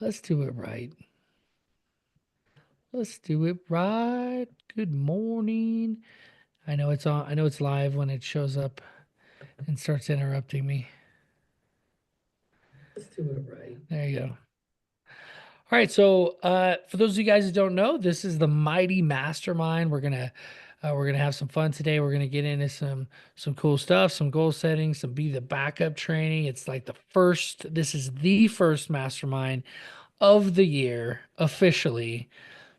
Let's do it right. Let's do it right. Good morning. I know it's on. I know it's live when it shows up and starts interrupting me. Let's do it right. There you go. All right. So, for those of you guys that don't know, this is the Mighty Mastermind. We're gonna have some fun today. We're gonna get into some cool stuff, some goal setting, some be the backup training. It's like the first. This is the first mastermind of the year officially.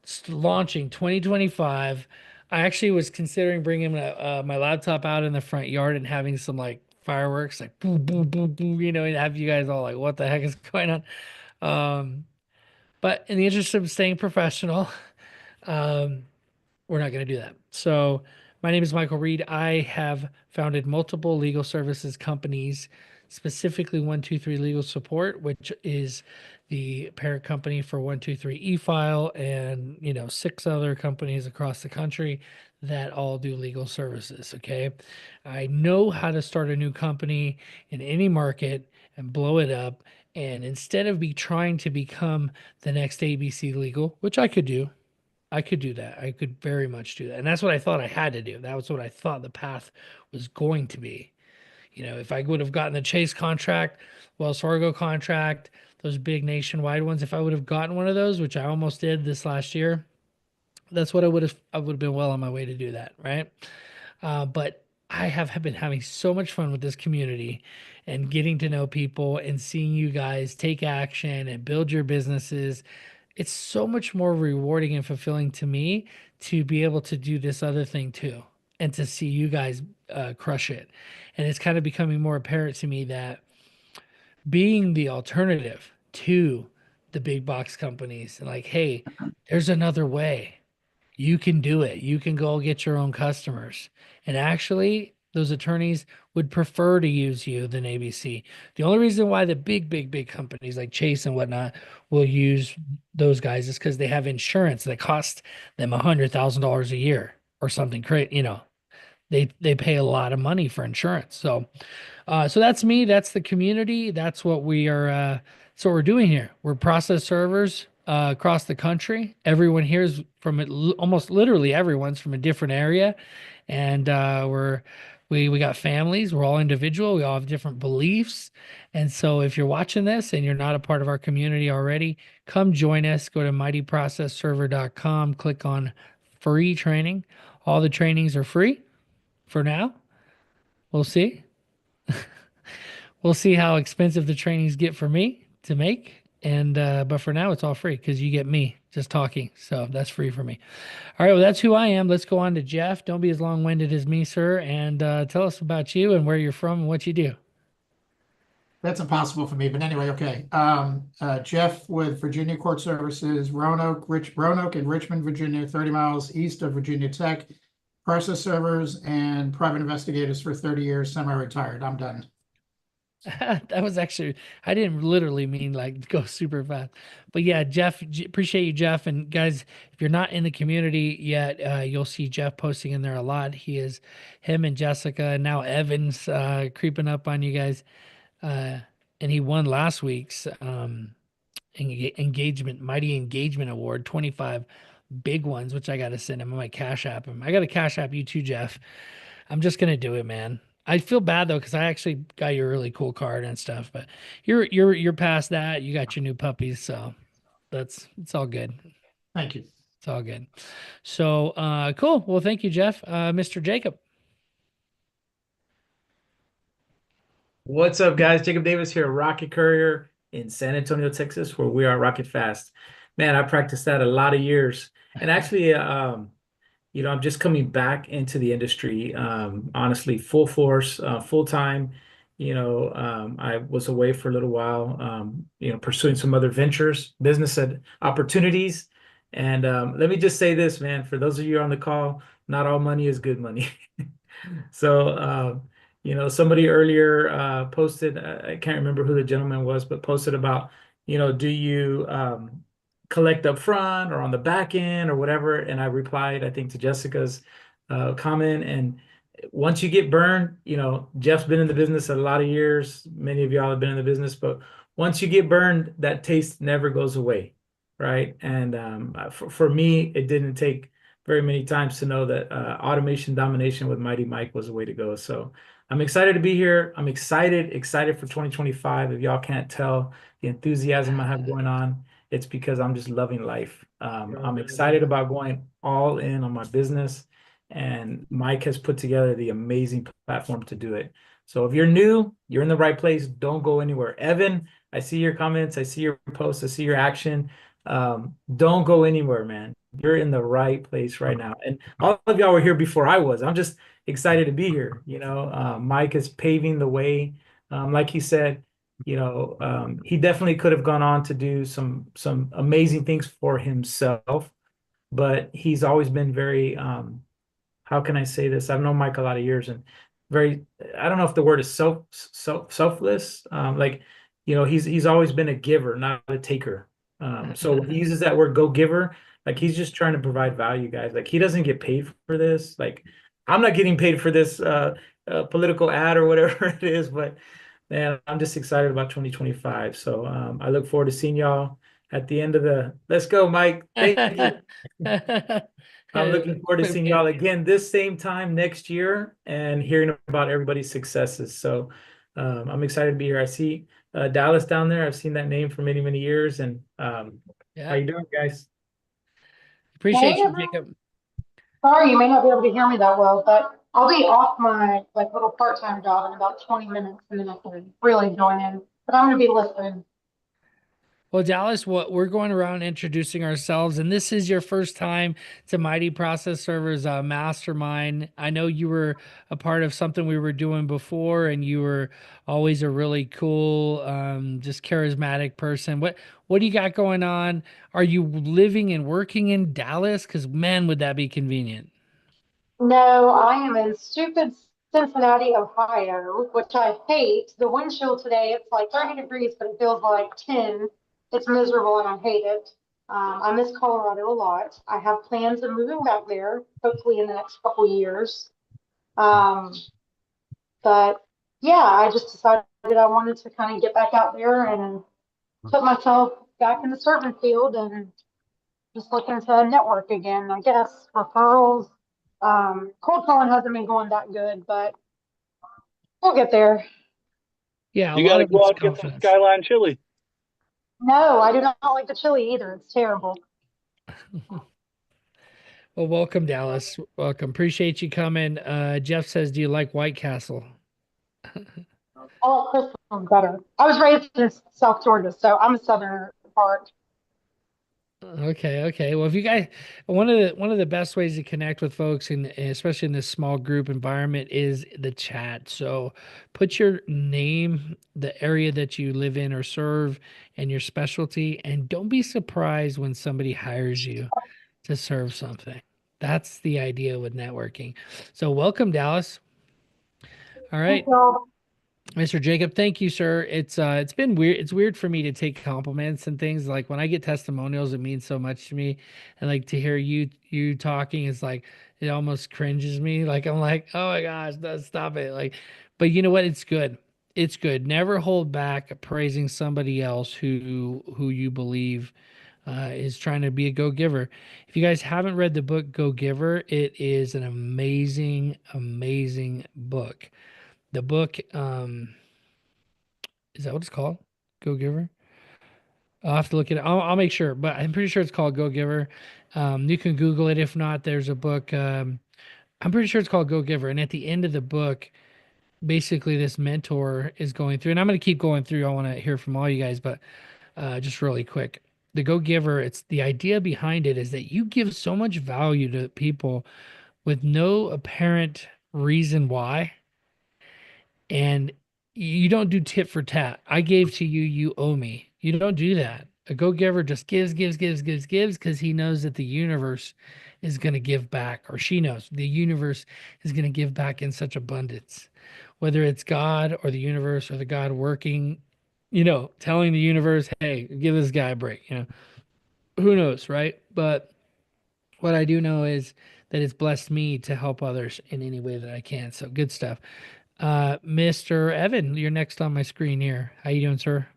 It's launching 2025. I actually was considering bringing my laptop out in the front yard and having some like fireworks, like boom, boom, boom, boom, and have you guys all like, what the heck is going on? Um, but in the interest of staying professional, um, we're not going to do that. So, my name is Michael Reed. I have founded multiple legal services companies, specifically 123 Legal Support, which is the parent company for 123 E-File and, six other companies across the country that all do legal services. Okay. I know how to start a new company in any market and blow it up. And instead of be trying to become the next ABC Legal, which I could do that. I could very much do that. And that's what I thought I had to do. That was what I thought the path was going to be. If I would have gotten the Chase contract, Wells Fargo contract, those big nationwide ones, if I would have gotten one of those, which I almost did this last year, that's what I would have been well on my way to do that, right? But I have been having so much fun with this community and getting to know people and seeing you guys take action and build your businesses. It's so much more rewarding and fulfilling to me to be able to do this other thing too and to see you guys crush it. And it's kind of becoming more apparent to me that being the alternative to the big box companies and like, hey, there's another way. You can do it. You can go get your own customers. And actually, those attorneys would prefer to use you than ABC. The only reason why the big companies like Chase and whatnot will use those guys is because they have insurance that costs them $100,000 a year or something crazy. They pay a lot of money for insurance. So that's me. That's the community. That's what we are. That's what we're doing here. We're process servers across the country. Everyone here is from almost literally everyone's from a different area, and we got families. We're all individual. We all have different beliefs, and so if you're watching this and you're not a part of our community already, come join us. Go to mightyprocessserver.com. Click on free training. All the trainings are free for now. We'll see. We'll see how expensive the trainings get for me to make. And but for now it's all free because you get me just talking. So that's free for me. All right, well that's who I am. Let's go on to Jeff. Don't be as long-winded as me, sir, and tell us about you and where you're from and what you do. That's impossible for me, but anyway, okay. Jeff with Virginia Court Services, Roanoke in Richmond, Virginia, 30 miles east of Virginia Tech. Process servers and private investigators for 30 years, semi-retired. I'm done. That was actually, I didn't literally mean like go super fast. But yeah, Jeff, appreciate you, Jeff. And guys, if you're not in the community yet, you'll see Jeff posting in there a lot. Him and Jessica, and now Evans, creeping up on you guys. Uh, and he won last week's Mighty Engagement Award, 25 big ones, which I got to send him. I might cash app him. I got to cash app you too, Jeff. I'm just gonna do it, man. I feel bad though because I actually got you a really cool card and stuff, but you're past that. You got your new puppies, so it's all good. Thank you. It's all good. So cool. Well, thank you, Jeff. Mr. Jacob. What's up, guys? Jacob Davis here, Rocket Courier in San Antonio, Texas, where we are Rocket Fast. Man, I practiced that a lot of years. And actually, I'm just coming back into the industry, honestly, full force, full time. I was away for a little while, pursuing some other ventures, opportunities. And let me just say this, man, for those of you on the call, not all money is good money. So, somebody earlier posted, I can't remember who the gentleman was, but posted about, do you collect up front or on the back end or whatever? And I replied, I think, to Jessica's comment. And once you get burned, Jeff's been in the business a lot of years. Many of y'all have been in the business, but once you get burned, that taste never goes away, right? And for me, it didn't take very many times to know that automation domination with Mighty Mike was the way to go. So I'm excited to be here. I'm excited for 2025. If y'all can't tell the enthusiasm I have going on, it's because I'm just loving life. I'm excited about going all in on my business, and Mike has put together the amazing platform to do it. So if you're new, you're in the right place. Don't go anywhere. Evan, I see your comments, I see your posts, I see your action. Don't go anywhere, man. You're in the right place right now. And all of y'all were here before I was. I'm just excited to be here. Mike is paving the way. Like he said, he definitely could have gone on to do some amazing things for himself, but he's always been very how can I say this? I've known Mike a lot of years, and very, I don't know if the word is selfless. Like, he's always been a giver, not a taker. So when he uses that word go giver, like he's just trying to provide value, guys. Like he doesn't get paid for this. Like I'm not getting paid for this political ad or whatever it is, but man, I'm just excited about 2025. So I look forward to seeing y'all at the end of the let's go, Mike. Thank you. I'm looking forward to seeing y'all again this same time next year and hearing about everybody's successes. So I'm excited to be here. I see Dallas down there. I've seen that name for many, many years. And how Yeah, you doing, guys? appreciate Hey, you, Jacob. sorry, you may not be able to hear me that well, but I'll be off my like little part-time job in about 20 minutes and then I can really join in. But I'm gonna be listening. Well, Dallas, what we're going around introducing ourselves, and this is your first time to Mighty Process Servers Mastermind. I know you were a part of something we were doing before, and you were always a really cool, just charismatic person. What do you got going on? Are you living and working in Dallas? Because man, would that be convenient. No, I am in stupid Cincinnati, Ohio, which I hate. The wind chill today, it's like 30 degrees, but it feels like 10. It's miserable and I hate it. I miss Colorado a lot. I have plans of moving back there, hopefully in the next couple years. Um, But yeah, I just decided I wanted to kind of get back out there and put myself back in the serving field and just looking to network again, I guess. Referrals. Cold calling hasn't been going that good, but we'll get there. Yeah, a You got lot to of go it's out and get some confidence. Skyline chili. No, I do not like the chili either. It's terrible. Well, welcome, Dallas. Welcome. Appreciate you coming. Jeff says, "Do you like White Castle?" I like Crystal better. I was raised in South Georgia, so I'm a Southerner at heart. Okay, okay. Well, if you guys, one of the best ways to connect with folks, and especially in this small group environment, is the chat. So, put your name, the area that you live in or serve, and your specialty, and don't be surprised when somebody hires you to serve something. That's the idea with networking. So, welcome, Dallas. All Thank right. y'all. Mr. Jacob, thank you, sir. It's been weird. It's weird for me to take compliments and things. Like when I get testimonials, it means so much to me. And like to hear you talking is like it almost cringes me. Like I'm like, oh my gosh, stop it. Like, but you know what? It's good. It's good. Never hold back praising somebody else who you believe is trying to be a go-giver. If you guys haven't read the book Go Giver, it is an amazing, amazing book. The book, is that what it's called? Go Giver? I'll have to look at it. I'll make sure, but I'm pretty sure it's called Go Giver. You can Google it. If not, there's a book. I'm pretty sure it's called Go Giver. And at the end of the book, basically this mentor is going through, and I'm going to keep going through. I want to hear from all you guys, but just really quick. The Go Giver, it's the idea behind it is that you give so much value to people with no apparent reason why, and you don't do tit for tat. I gave to you, you owe me. You don't do that. A go giver just gives because he knows that the universe is going to give back, or she knows the universe is going to give back in such abundance. Whether it's God or the universe or the God working, telling the universe, hey, give this guy a break, who knows, right? But what I do know is that it's blessed me to help others in any way that I can. So good stuff. Mr. Evan, you're next on my screen here. How you doing, sir?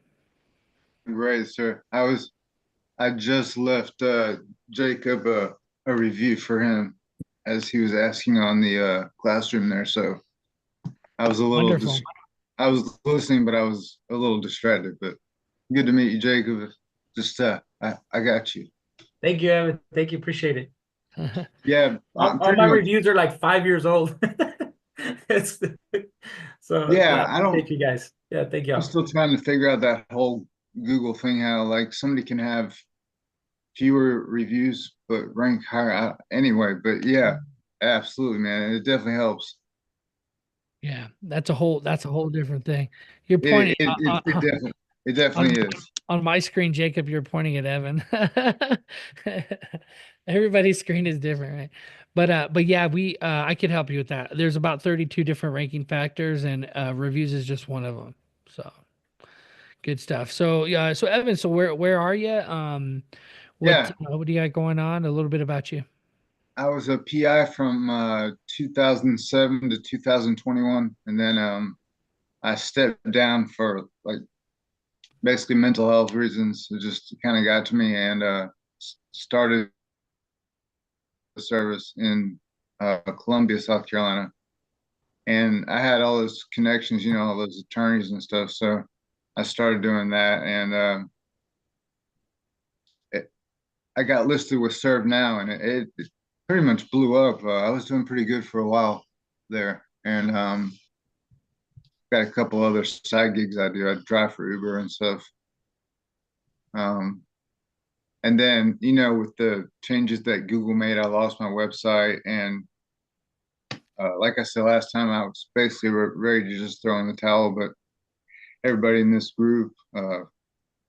Great, sir. I just left Jacob a review for him as he was asking on the classroom there. So I was a little Wonderful. dis I was listening, but I was a little distracted. But good to meet you, Jacob. Just I got you. Thank you, Evan. Thank you. Appreciate it. Yeah, All pretty my much. reviews are like 5 years old. It's, so yeah, Yeah, I appreciate you guys. Yeah, thank I'm y'all. still trying to figure out that whole Google thing, how like somebody can have fewer reviews but rank higher. Anyway, but yeah, absolutely, man. It definitely helps. Yeah, that's a whole different thing. You're It pointing it it, it definitely it on definitely is. on my screen, Jacob, you're pointing at Evan. Everybody's screen is different, right? But yeah, we I could help you with that. There's about 32 different ranking factors, and reviews is just one of them. So good stuff. So yeah, so Evan, so where are you? Yeah, What do you got going on? A little bit about you. I was a PI from 2007 to 2021, and then I stepped down for like basically mental health reasons. It just kind of got to me, and started the service in Columbia, South Carolina. And I had all those connections, all those attorneys and stuff. So I started doing that, and it, I got listed with Serve Now, and it pretty much blew up. I was doing pretty good for a while there, and got a couple other side gigs I do. I drive for Uber and stuff. Um, and then, with the changes that Google made, I lost my website, and like I said last time, I was basically ready to just throw in the towel, but everybody in this group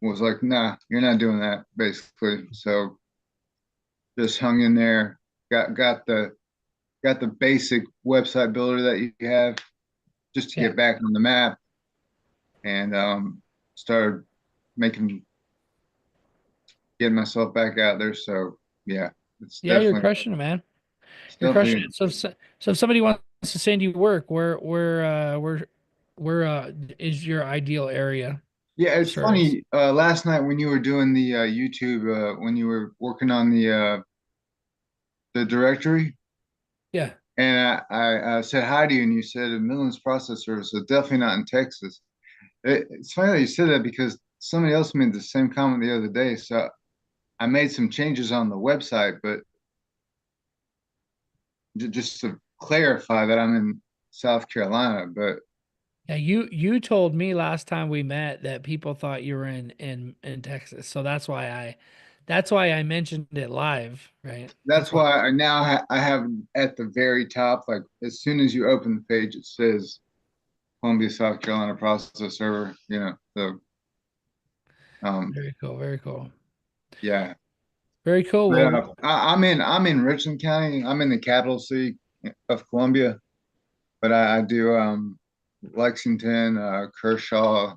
was like, "Nah, you're not doing that," basically. So just hung in there, got the basic website builder that you have just to Yeah. get back on the map, and started making getting myself back out there. So yeah, it's Yeah, you're definitely crushing it, man. it's You're crushing definitely it. So if somebody wants to send you work, where is your ideal area yeah. of It's service? funny. Last night when you were doing the YouTube, when you were working on the directory, Yeah. and I said hi to you, and you said a Midlands Process Service, so definitely not in Texas. It's funny that you said that because somebody else made the same comment the other day. So I made some changes on the website, but just to clarify that I'm in South Carolina. But Yeah, you told me last time we met that people thought you were in Texas. So that's why I mentioned it live, right? That's that's why. why I now I have at the very top, like as soon as you open the page, it says Columbia, South Carolina Process Server. So um, Very cool, very cool. yeah. Very cool. But Well, I'm in Richland County. I'm in the capital city of Columbia, but I do Lexington, Kershaw.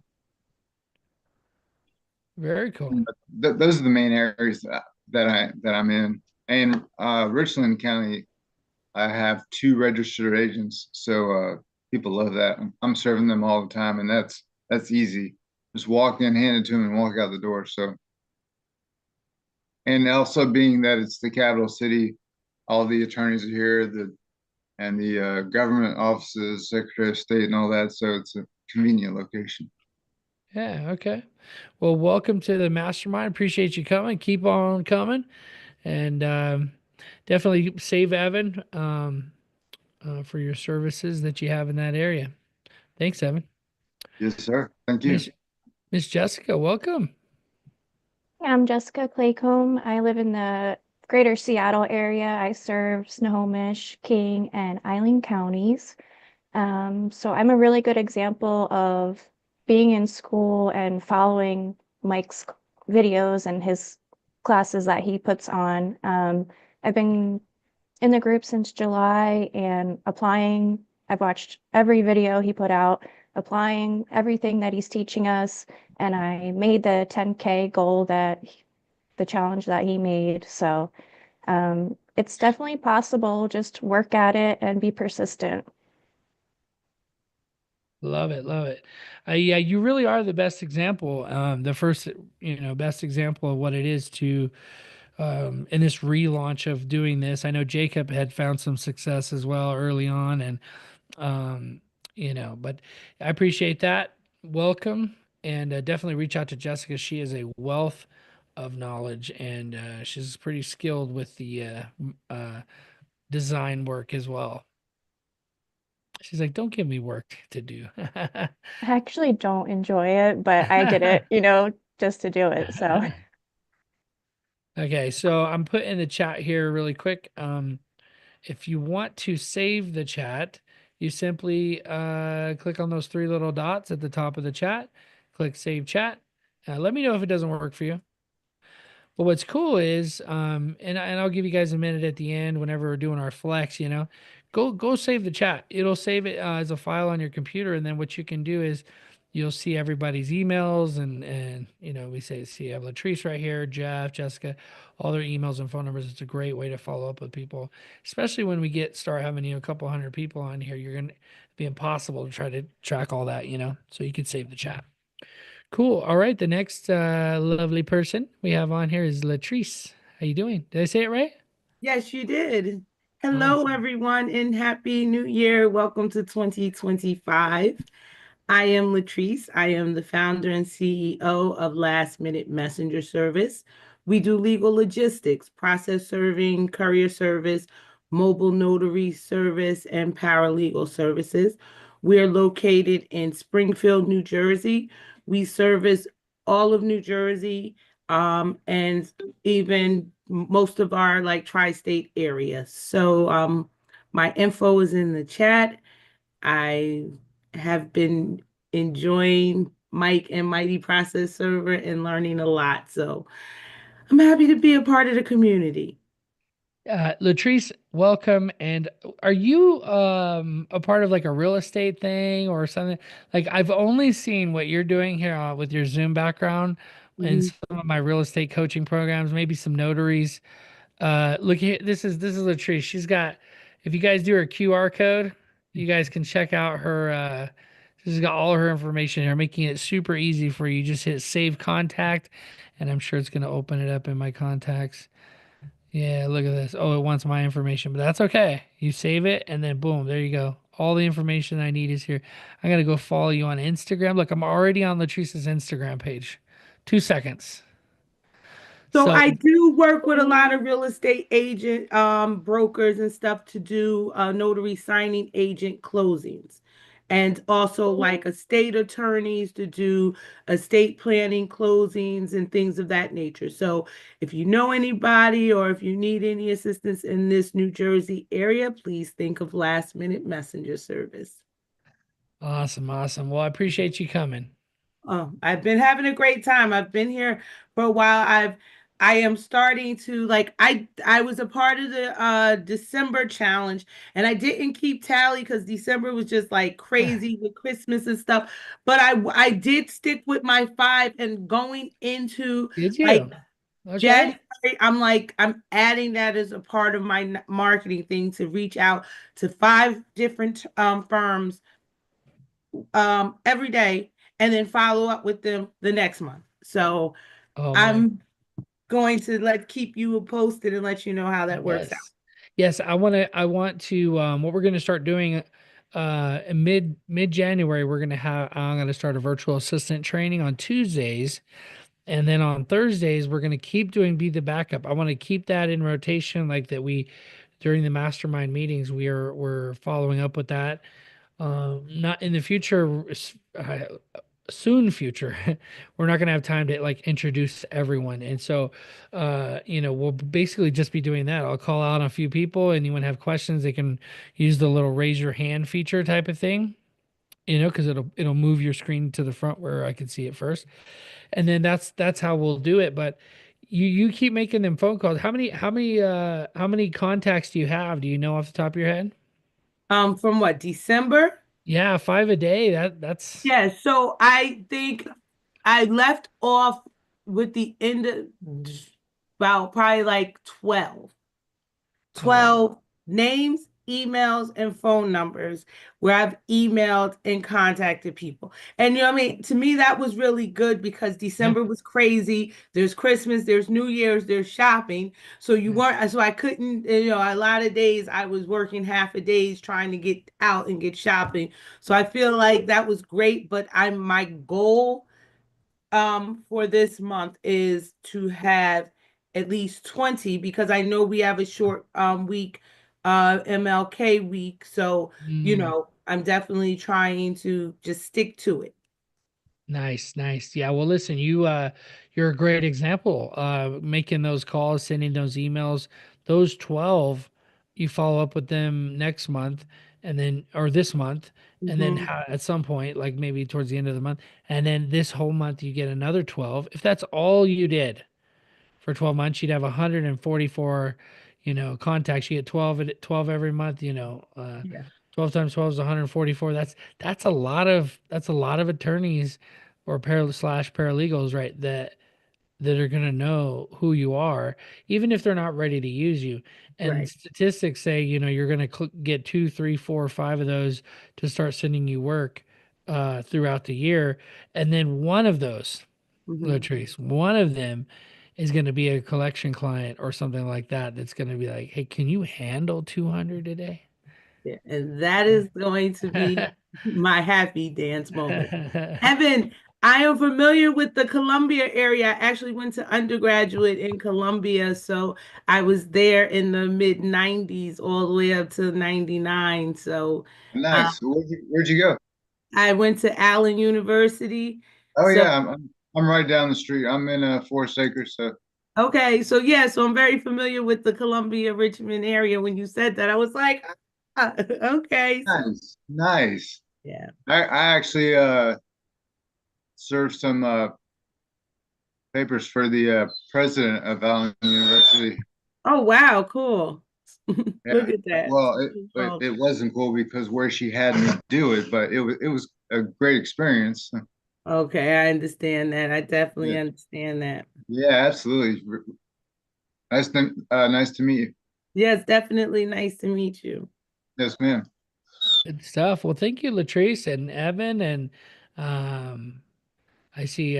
very cool. Those are the main areas that I'm in. And Richland County, I have two registered agents, so people love that. I'm serving them all the time, and that's easy. Just walk in, hand it to them, and walk out the door. So, and also being that it's the capital city, all the attorneys are here, the government offices, Secretary of State, and all that. So it's a convenient location. Yeah, okay. Well, welcome to the mastermind. Appreciate you coming. Keep on coming. And definitely save Evan for your services that you have in that area. Thanks, Evan. Yes, sir. Thank you. Miss Jessica, welcome. I'm Jessica Claycomb. I live in the greater Seattle area. I serve Snohomish, King, and Eileen counties. So I'm a really good example of being in school and following Mike's videos and his classes that he puts on. I've been in the group since July and applying. I've watched every video he put out, applying everything that he's teaching us, and I made the 10K goal the challenge that he made. So it's definitely possible. Just work at it and be persistent. Love it, love it. Yeah, you really are the best example. The first, best example of what it is to in this relaunch of doing this. I know Jacob had found some success as well early on, and um, but I appreciate that. Welcome, and definitely reach out to Jessica. She is a wealth of knowledge, and she's pretty skilled with the design work as well. She's like, don't give me work to do. I actually don't enjoy it, but I did it, just to do it. So Okay, so I'm putting in the chat here really quick. If you want to save the chat, you simply click on those three little dots at the top of the chat, click save chat. Let me know if it doesn't work for you. But what's cool is, and I'll give you guys a minute at the end whenever we're doing our flex, go save the chat. It'll save it as a file on your computer, and then what you can do is you'll see everybody's emails, and we see I have Latrice right here, Jeff, Jessica, all their emails and phone numbers. It's a great way to follow up with people, especially when we start having a couple hundred people on here. You're gonna be impossible to try to track all that, so you can save the chat. Cool. All right. The next lovely person we have on here is Latrice. How you doing? Did I say it right? Yes, you did. Hello, Awesome. everyone, and Happy New Year. Welcome to 2025. I am Latrice. I am the founder and CEO of Last Minute Messenger Service. We do legal logistics, process serving, courier service, mobile notary service, and paralegal services. We are located in Springfield, New Jersey. We service all of New Jersey, and even most of our like tri-state area. So my info is in the chat. I have been enjoying Mike and Mighty Process Server and learning a lot. So I'm happy to be a part of the community. Latrice, welcome. And are you a part of like a real estate thing or something? Like I've only seen what you're doing here with your Zoom background in Mhm. some of my real estate coaching programs, maybe some notaries. Look here, this is Latrice. She's got, if you guys do her QR code, you guys can check out her she's got all her information here, making it super easy for you. Just hit save contact, and I'm sure it's gonna open it up in my contacts. Yeah, look at this. Oh, it wants my information, but that's okay. You save it and then boom, there you go. All the information I need is here. I'm gonna go follow you on Instagram. Look, I'm already on Latrice's Instagram page. 2 seconds. So So I do work with a lot of real estate agent brokers and stuff to do notary signing agent closings. And also like estate attorneys to do estate planning closings and things of that nature. So if you know anybody or if you need any assistance in this New Jersey area, please think of Last Minute Messenger Service. awesome, awesome. Well, I appreciate you coming. Oh, I've been having a great time. I've been here for a while. I am starting to like I was a part of the December challenge and I didn't keep tally because December was just like crazy with Christmas and stuff. But I did stick with my 5 and going into Did like you? Okay. January, I'm adding that as a part of my marketing thing to reach out to 5 different firms every day and then follow up with them the next month. So Oh my, I'm going to keep you posted and let you know how that works out. yes. Yes, I want to what we're gonna start doing in mid January, I'm gonna start a virtual assistant training on Tuesdays. And then on Thursdays, we're gonna keep doing Be the Backup. I want to keep that in rotation, like that we during the mastermind meetings, we're following up with that. Not in the future, uh, soon future, we're not going to have time to like introduce everyone. And so, we'll basically just be doing that. I'll call out a few people, and anyone have questions, they can use the little raise your hand feature type of thing, because it'll move your screen to the front where I can see it first. And then that's how we'll do it. But you keep making them phone calls. How many contacts do you have? Do you know off the top of your head? From what, December? Yeah, 5 a day. That's Yeah, so I think I left off with the end of about probably like 12. oh, 12 names emails and phone numbers where I've emailed and contacted people. And you know what I mean? To me, that was really good because Yeah. December was crazy. There's Christmas, there's New Year's, there's shopping. So you Yeah. weren't, so I couldn't, you know, a lot of days I was working half a days trying to get out and get shopping. So I feel like that was great, but my goal for this month is to have at least 20 because I know we have a short week, MLK week. So, you Mm. know, I'm definitely trying to just stick to it. Nice, nice. Yeah, well listen, you're a great example. Making those calls, sending those emails. Those 12, you follow up with them next month and then or this month and then Mhm. at some point like maybe towards the end of the month and then this whole month you get another 12. If that's all you did for 12 months, you'd have 144, contacts. You get 12 every month, Yeah, 12 times 12 is 144. That's a lot of attorneys or paralegals, right? That are going to know who you are, even if they're not ready to use you. And right. statistics say, you're going to get two, three, four, five of those to start sending you work throughout the year. And then one of those, Mhm. Latrice, one of them is going to be a collection client or something like that. That's going to be like, hey, can you handle 200 a day? Yeah, and that is going to be my happy dance moment. Evan, I am familiar with the Columbia area. I actually went to undergraduate in Columbia, so I was there in the mid 90s all the way up to 99. So uh, Nice. Where'd you go? I went to Allen University. Oh So, yeah, I'm right down the street. I'm in Forest Acres, so okay, so yeah, so I'm very familiar with the Columbia Richmond area. When you said that, I was like, okay, so nice, nice. yeah. I actually served some papers for the president of Allen University. Oh, wow, cool. Look Yeah. at that. Well, but Oh, it wasn't cool because where she had me do it, but it was a great experience. okay, I understand that. I definitely Yeah, understand that. yeah, absolutely. Nice to meet you. Yes, definitely nice to meet you. Yes, ma'am. Good stuff. Well, thank you, Latrice and Evan. And um, I see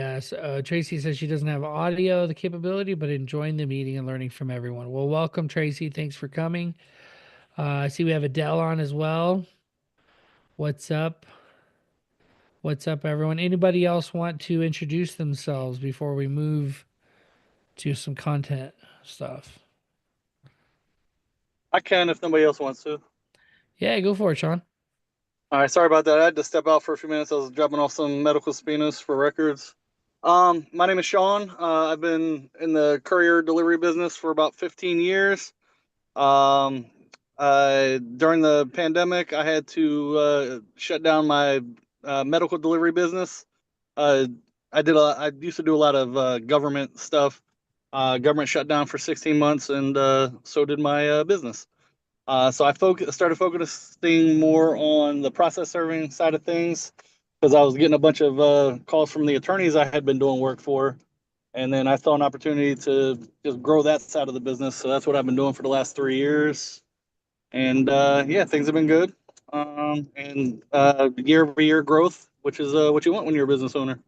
Tracy says she doesn't have audio, the capability, but enjoying the meeting and learning from everyone. Well, welcome, Tracy. Thanks for coming. I see we have Adele on as well. What's up? What's up, everyone? Anybody else want to introduce themselves before we move to some content stuff? I can if nobody else wants to. Yeah, go for it, Sean. All right, sorry about that. I had to step out for a few minutes. I was dropping off some medical subpoenas for records. My name is Sean. I've been in the courier delivery business for about 15 years. Um, During the pandemic, I had to shut down my medical delivery business. Uh, I used to do a lot of government stuff. Government shut down for 16 months, and so did my business. So I started focusing more on the process serving side of things because I was getting a bunch of calls from the attorneys I had been doing work for, and then I saw an opportunity to just grow that side of the business. So that's what I've been doing for the last 3 years, and yeah, things have been good, and year over year growth, which is what you want when you're a business owner.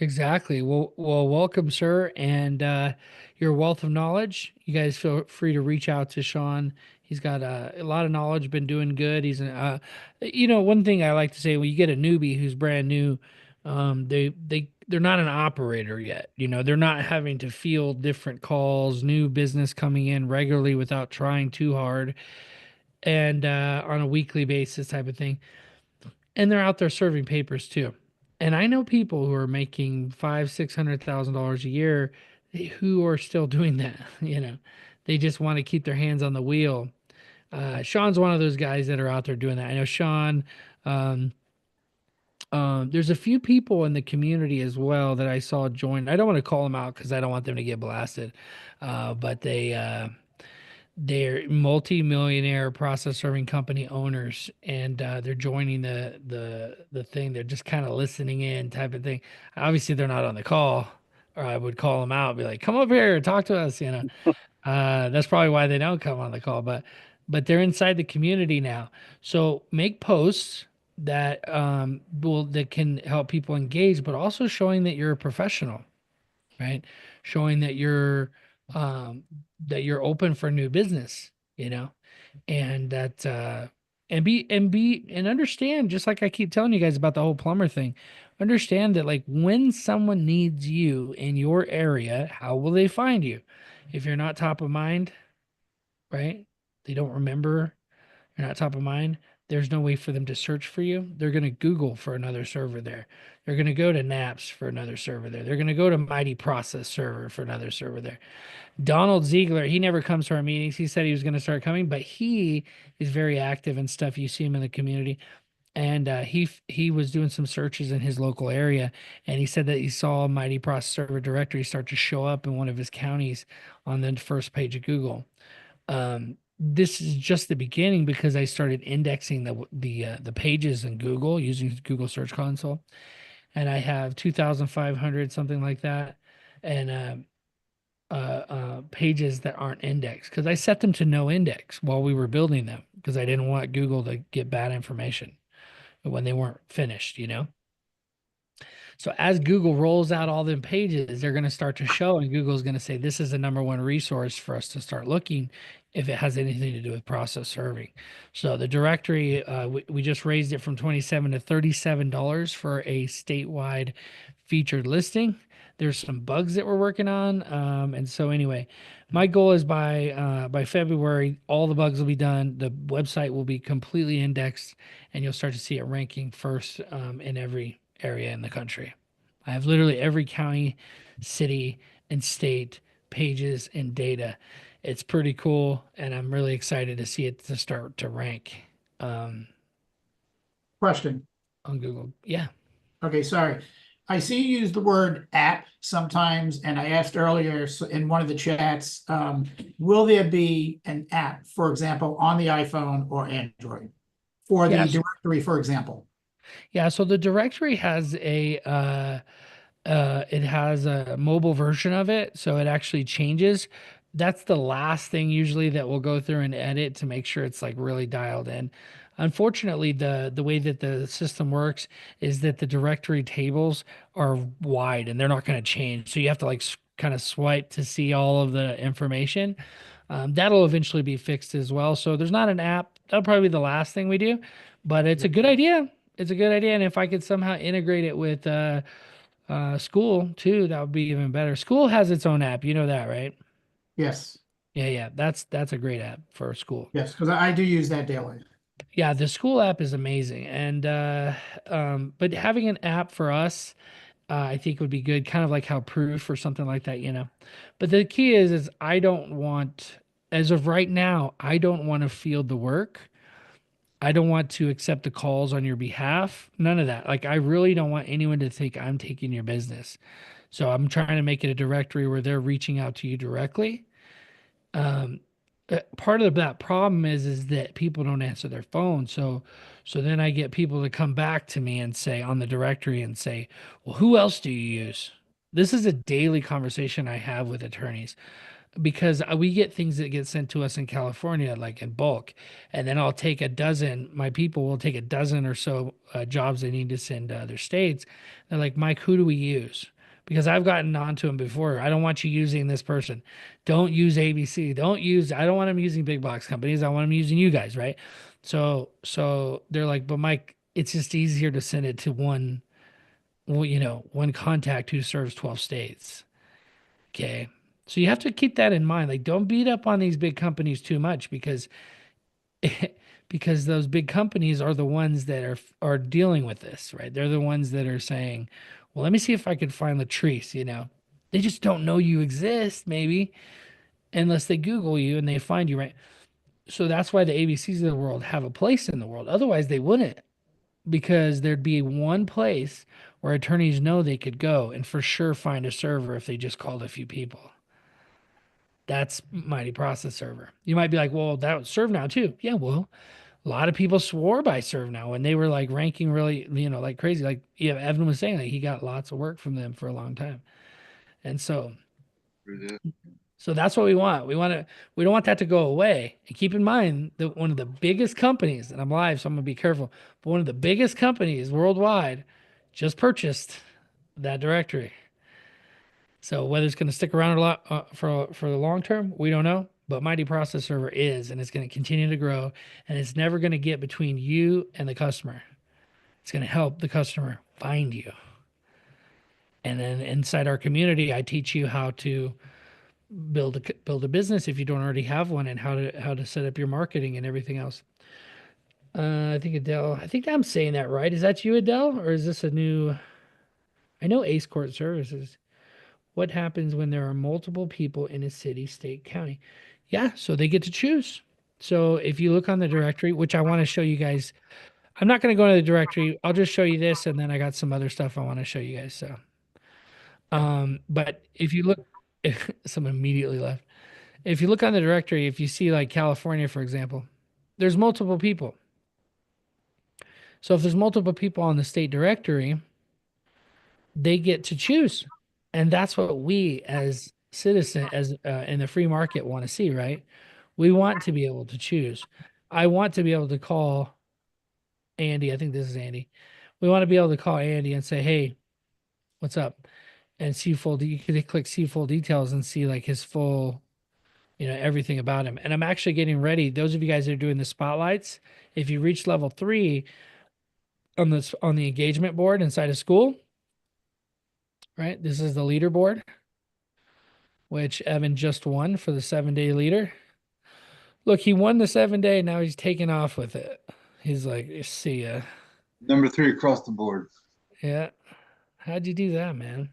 Exactly. Well, welcome, sir, and your wealth of knowledge. You guys feel free to reach out to Sean. He's got a lot of knowledge, been doing good. One thing I like to say when you get a newbie who's brand new, they're not an operator yet. They're not having to field different calls, new business coming in regularly without trying too hard, and on a weekly basis type of thing. And they're out there serving papers too. And I know people who are making $600,000 a year who are still doing that. They just want to keep their hands on the wheel. Sean's one of those guys that are out there doing that. I know Sean. Um, there's a few people in the community as well that I saw join. I don't want to call them out because I don't want them to get blasted, but they're multi-millionaire process serving company owners, and they're joining the thing. They're just kind of listening in, type of thing. Obviously, they're not on the call, or I would call them out, be like, "Come over here, talk to us." That's probably why they don't come on the call. But but they're inside the community now. So make posts that can help people engage, but also showing that you're a professional, right? Showing um, that you're open for new business, you know, and that and understand, just like I keep telling you guys about the whole plumber thing. Understand that like when someone needs you in your area, how will they find you? If you're not top of mind, right? They don't remember, you're not top of mind. There's no way for them to search for you. They're going to Google for another server there. They're going to go to Naps for another server there. They're going to go to Mighty Process server for another server there. Donald Ziegler, he never comes to our meetings. He said he was going to start coming, but he is very active and stuff. You see him in the community, and he was doing some searches in his local area, and he said that he saw Mighty Process server directory start to show up in one of his counties on the first page of Google. This is just the beginning because I started indexing the pages in Google using Google Search Console, and I have 2,500 something like that, and pages that aren't indexed because I set them to no index while we were building them because I didn't want Google to get bad information when they weren't finished, you know? So as Google rolls out all them pages, they're going to start to show, and Google's going to say, this is the number one resource for us to start looking if it has anything to do with process serving. So the directory, we just raised it from $27 to $37 for a statewide featured listing. There's some bugs that we're working on. And so anyway, my goal is by February, all the bugs will be done. The website will be completely indexed, and you'll start to see it ranking first in every area in the country. I have literally every county, city, and state pages and data. It's pretty cool, and I'm really excited to see it to start to rank Question. on Google. Yeah. Okay, sorry. I see you use the word app sometimes, and I asked earlier in one of the chats, will there be an app, for example, on the iPhone or Android for the Yes. directory, for example? Yeah. So the directory has it has a mobile version of it, so it actually changes. That's the last thing usually that we'll go through and edit to make sure it's like really dialed in. Unfortunately, the way that the system works is that the directory tables are wide and they're not going to change. So you have to like kind of swipe to see all of the information. That'll eventually be fixed as well. So there's not an app. That'll probably be the last thing we do, but it's a good idea. It's a good idea, and if I could somehow integrate it with school too, that would be even better. School has its own app, you know that, right? Yes, Yeah, that's a great app for school. yes, because I do use that daily. Yeah, the school app is amazing, and but having an app for us, I think would be good, kind of like how Proof or something like that, you know. But the key is I don't want, as of right now, I don't want to field the work. I don't want to accept the calls on your behalf. None of that. Like I really don't want anyone to think I'm taking your business. So I'm trying to make it a directory where they're reaching out to you directly. Um, Part of that problem is that people don't answer their phone. So then I get people to come back to me and say on the directory and say, "Well, who else do you use?" This is a daily conversation I have with attorneys because we get things that get sent to us in California, like in bulk, and then I'll take a dozen. My people will take a dozen or so jobs they need to send to other states. They're like, Mike, who do we use? Because I've gotten onto them before. I don't want you using this person. Don't use ABC. Don't use. I don't want them using big box companies. I want them using you guys, right? So they're like, but Mike, it's just easier to send it to one, well, one contact who serves 12 states. Okay. So you have to keep that in mind. Like, don't beat up on these big companies too much because those big companies are the ones that are dealing with this, right? They're the ones that are saying, "Well, let me see if I can find Latrice." They just don't know you exist, maybe, unless they Google you and they find you, right? So that's why the ABCs of the world have a place in the world. Otherwise, they wouldn't, because there'd be one place where attorneys know they could go and for sure find a server if they just called a few people. That's Mighty Process Server. You might be like, well, that was ServeNow too. Yeah, well, a lot of people swore by ServeNow and they were like ranking really, like crazy. Like, yeah, Evan was saying, like he got lots of work from them for a long time. And so, So that's what we want. We don't want that to go away. And keep in mind that one of the biggest companies, and I'm live, so I'm gonna be careful, but one of the biggest companies worldwide just purchased that directory. So whether it's going to stick around a lot for the long term, we don't know. But Mighty Process Server is, and it's going to continue to grow, and it's never going to get between you and the customer. It's going to help the customer find you. And then inside our community, I teach you how to build a business if you don't already have one, and how to set up your marketing and everything else. I think Adele. I think I'm saying that right. Is that you, Adele, or is this a new? I know Ace Court Services. What happens when there are multiple people in a city, state, county? Yeah, so they get to choose. So if you look on the directory, which I want to show you guys, I'm not going to go into the directory. I'll just show you this, and then I got some other stuff I want to show you guys. So, but if you look, if someone immediately left. If you look on the directory, if you see like California, for example, there's multiple people. So if there's multiple people on the state directory, they get to choose. And that's what we as citizen, as in the free market want to see, right? We want to be able to choose. I want to be able to call Andy. I think this is Andy. We want to be able to call Andy and say, "Hey, what's up?" And see you can click see full details and see like his full, everything about him. And I'm actually getting ready. Those of you guys that are doing the spotlights, if you reach level 3 on the engagement board inside of school, right? This is the leaderboard, which Evan just won for the 7-day leader. Look, he won the 7-day. Now he's taking off with it. He's like, see ya. Number 3 across the board. Yeah. How'd you do that, man?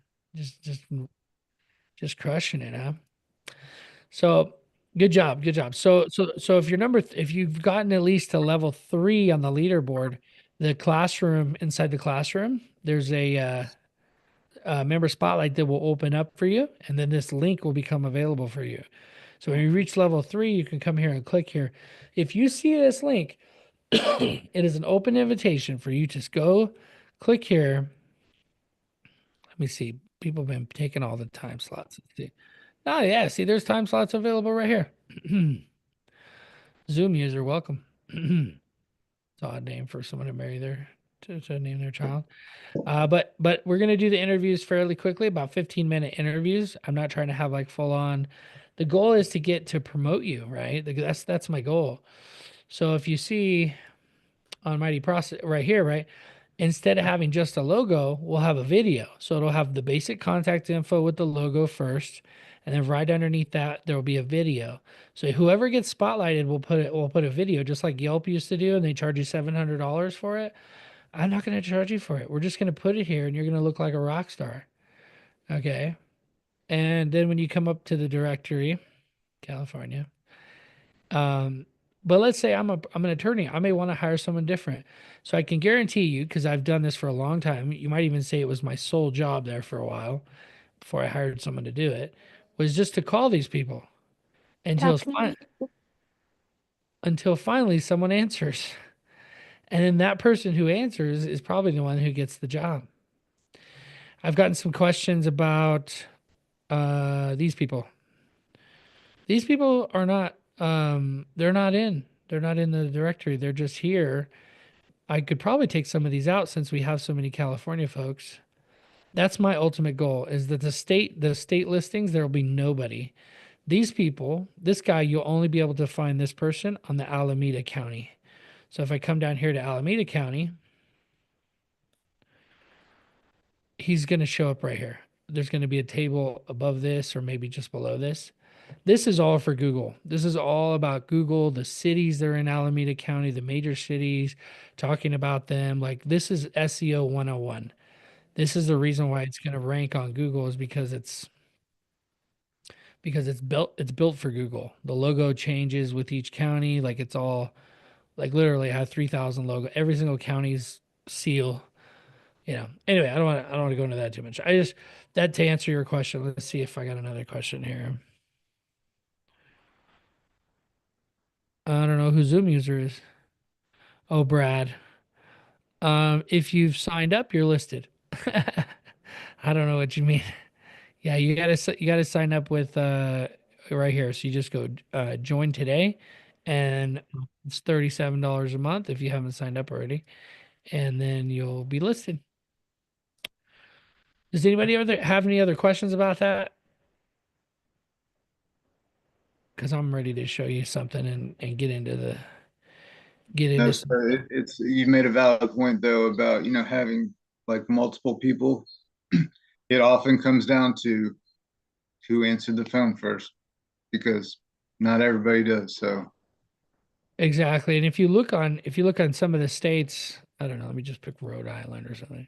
Just crushing it, huh? So good job. Good job. So if you're if you've gotten at least to level 3 on the leaderboard, the classroom inside the classroom, there's a member spotlight that will open up for you, and then this link will become available for you. So when you reach level 3, you can come here and click here. If you see this link, it is an open invitation for you to just go click here. Let me see. People have been taking all the time slots. Let's see. Oh, yeah. See, there's time slots available right here. Zoom user, welcome. It's an odd name for someone to marry to name their child. But we're gonna do the interviews fairly quickly, about 15-minute interviews. I'm not trying to have like full on. The goal is to get to promote you, right? That's my goal. So if you see on Mighty Process right here, right, instead of having just a logo, we'll have a video. So it'll have the basic contact info with the logo first, and then right underneath that there will be a video. So whoever gets spotlighted will put a video, just like Yelp used to do, and they charge you $700 for it. I'm not going to charge you for it. We're just going to put it here, and you're going to look like a rock star. Okay. And then when you come up to the directory, California, but let's say I'm an attorney. I may want to hire someone different. So I can guarantee you, because I've done this for a long time, you might even say it was my sole job there for a while before I hired someone to do it, was just to call these people until Talk to me. until finally someone answers. And then that person who answers is probably the one who gets the job. I've gotten some questions about these people. These people are not they're not in the directory. They're just here. I could probably take some of these out since we have so many California folks. That's my ultimate goal, is that the state listings, there will be nobody. These people, this guy, you'll only be able to find this person on the Alameda County. So if I come down here to Alameda County, he's going to show up right here. There's going to be a table above this or maybe just below this. This is all for Google. This is all about Google, the cities that are in Alameda County, the major cities, talking about them. Like, this is SEO 101. This is the reason why it's going to rank on Google, is because it's built for Google. The logo changes with each county. Like, it's all like literally I have 3,000 logo. Every single county's seal. Anyway, I don't want to go into that too much. I just that to answer your question. Let's see if I got another question here. I don't know who Zoom user is. Oh, Brad. If you've signed up, you're listed. I don't know what you mean. Yeah, you gotta sign up with right here. So you just go join today, and it's $37 a month if you haven't signed up already, and then you'll be listed. Does anybody have any other questions about that? Because I'm ready to show you something and get No, into some sir. stuff. It's you made a valid point though about having like multiple people. It often comes down to who answered the phone first because not everybody does. So Exactly. And if you look on some of the states, I don't know, let me just pick Rhode Island or something.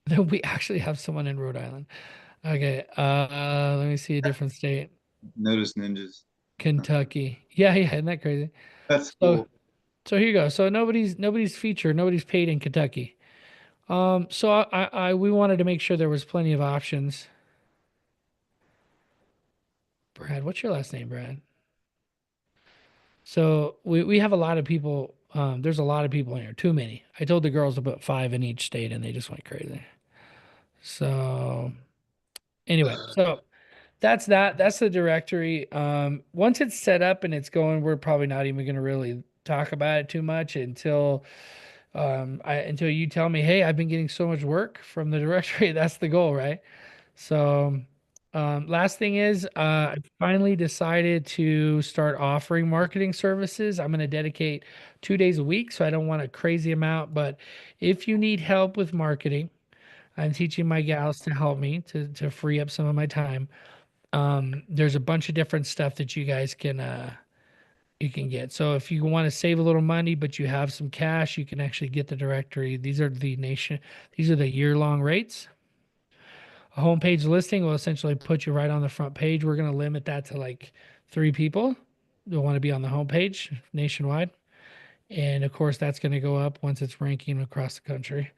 Then we actually have someone in Rhode Island. Okay, let me see a different state. notice ninjas. Kentucky. Yeah, yeah, isn't that crazy? That's So cool. so here you go. So nobody's featured, nobody's paid in Kentucky. So we wanted to make sure there was plenty of options. Brad, what's your last name, Brad? So we have a lot of people. There's a lot of people in here. Too many. I told the girls to put 5 in each state, and they just went crazy. So anyway, so that's that. That's the directory. Once it's set up and it's going, we're probably not even going to really talk about it too much until you tell me, hey, I've been getting so much work from the directory. That's the goal, right? So, last thing is, I finally decided to start offering marketing services. I'm going to dedicate 2 days a week, so I don't want a crazy amount. But if you need help with marketing, I'm teaching my gals to help me to free up some of my time. There's a bunch of different stuff that you can get. So if you want to save a little money, but you have some cash, you can actually get the directory. These are the year-long rates. A homepage listing will essentially put you right on the front page. We're going to limit that to like 3 people who want to be on the homepage nationwide. And of course, that's going to go up once it's ranking across the country.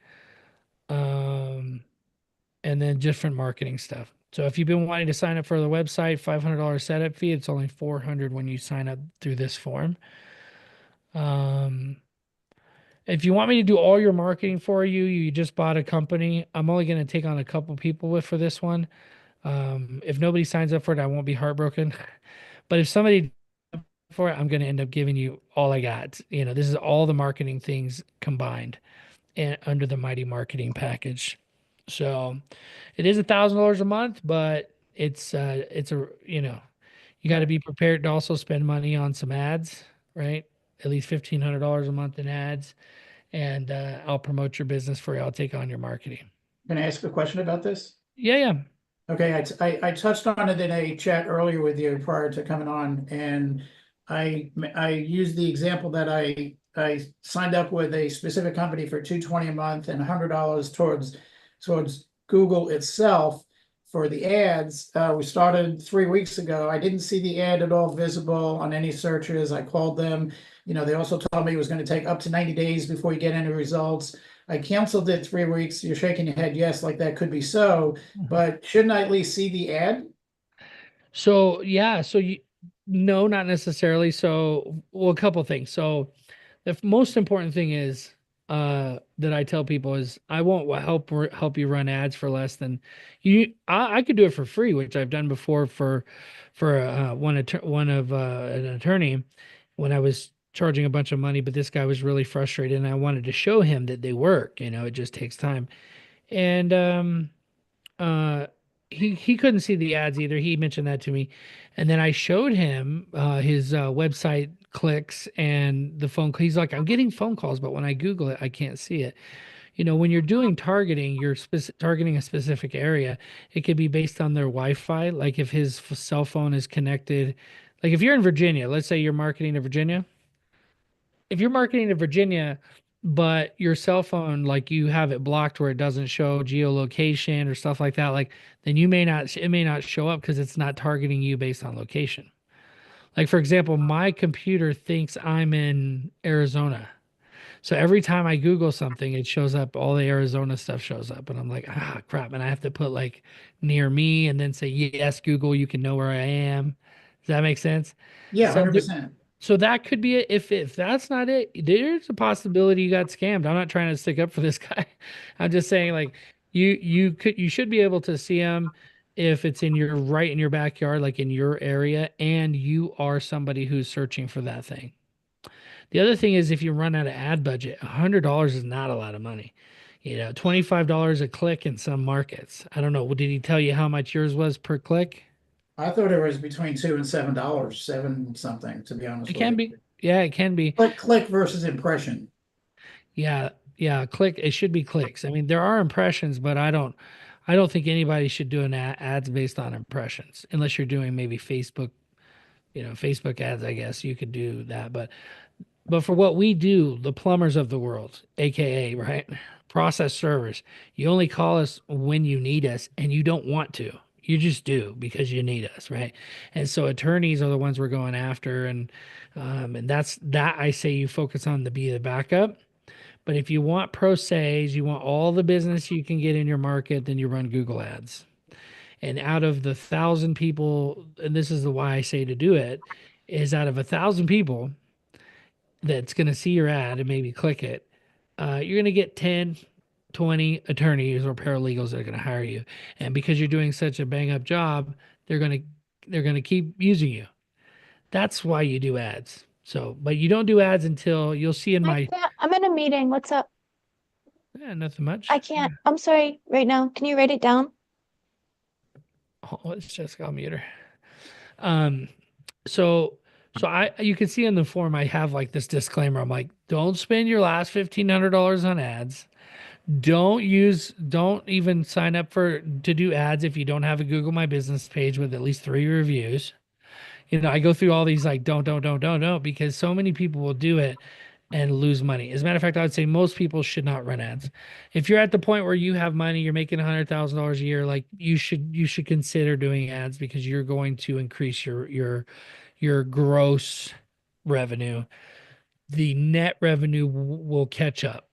Um, and then different marketing stuff. So if you've been wanting to sign up for the website, $500 setup fee, it's only 400 when you sign up through this form. Um, if you want me to do all your marketing for you, you just bought a company. I'm only going to take on a couple people with for this one. If nobody signs up for it, I won't be heartbroken. But if somebody for it, I'm going to end up giving you all I got. This is all the marketing things combined and under the Mighty Marketing package. So it is $1,000 a month, but it's a you got to be prepared to also spend money on some ads, right? At least $1,500 a month in ads, and I'll promote your business for you. I'll take on your marketing. Can I ask a question about this? Yeah, yeah. Okay, I touched on it in a chat earlier with you prior to coming on, and I used the example that I signed up with a specific company for $220 a month and $100 towards Google itself for the ads. We started 3 weeks ago. I didn't see the ad at all visible on any searches. I called them. They also told me it was going to take up to 90 days before you get any results. I canceled it 3 weeks. You're shaking your head, yes, like that could be so, but shouldn't I at least see the ad? So yeah, no, not necessarily. So, well, a couple things. So the most important thing is that I tell people is I won't help you run ads for less than you. I could do it for free, which I've done before for one of an attorney when I was charging a bunch of money, but this guy was really frustrated, and I wanted to show him that they work. It just takes time, and uh he couldn't see the ads either. He mentioned that to me, and then I showed him his website clicks and the phone. He's like, I'm getting phone calls, but when I Google it, I can't see it. When you're doing targeting, you're targeting a specific area. It could be based on their Wi-Fi. Like if his cell phone is connected, like if you're in Virginia, let's say you're marketing to Virginia. If you're marketing to Virginia, but your cell phone, like you have it blocked where it doesn't show geolocation or stuff like that, like then it may not show up because it's not targeting you based on location. Like for example, my computer thinks I'm in Arizona. So every time I Google something, it shows up, all the Arizona stuff shows up. And I'm like, crap. And I have to put like near me and then say, yes, Google, you can know where I am. Does that make sense? Yeah, So 100%. so that could be it. If that's not it, there's a possibility you got scammed. I'm not trying to stick up for this guy. I'm just saying like you should be able to see him. if it's in your right in your backyard, like in your area, and you are somebody who's searching for that thing. The other thing is if you run out of ad budget, $100 is not a lot of money. $25 a click in some markets. I don't know. Did he tell you how much yours was per click? I thought it was between $2 and $7, seven something, to be honest It with can you. be. Yeah, it can be. Click versus impression. Yeah, yeah, click. It should be clicks. I mean, there are impressions, but I don't think anybody should do ads based on impressions unless you're doing maybe Facebook, Facebook ads, I guess you could do that. But for what we do, the plumbers of the world, aka, right? Process servers, you only call us when you need us and you don't want to. You just do because you need us, right? And so attorneys are the ones we're going after, and that's that I say you focus on to be the backup. But if you want pro sales, you want all the business you can get in your market, then you run Google ads. And out of the 1,000 people, and this is the why I say to do it, is out of 1,000 people that's going to see your ad and maybe click it, you're going to get 10, 20 attorneys or paralegals that are going to hire you. And because you're doing such a bang up job, they're going to keep using you. That's why you do ads. So, but you don't do ads until you'll see in my I'm in a meeting. What's up? nothing much. I can't. I'm sorry right now. Can you write it down? Oh, it's Jessica. I'll mute her. Um, so you can see in the form I have like this disclaimer. I'm like, don't spend your last $1,500 on ads. Don't even sign up to do ads if you don't have a Google My Business page with at least 3 reviews. I go through all these like don't, because so many people will do it and lose money. As a matter of fact, I would say most people should not run ads. If you're at the point where you have money, you're making $100,000 a year, like you should consider doing ads because you're going to increase your gross revenue. The net revenue will catch up.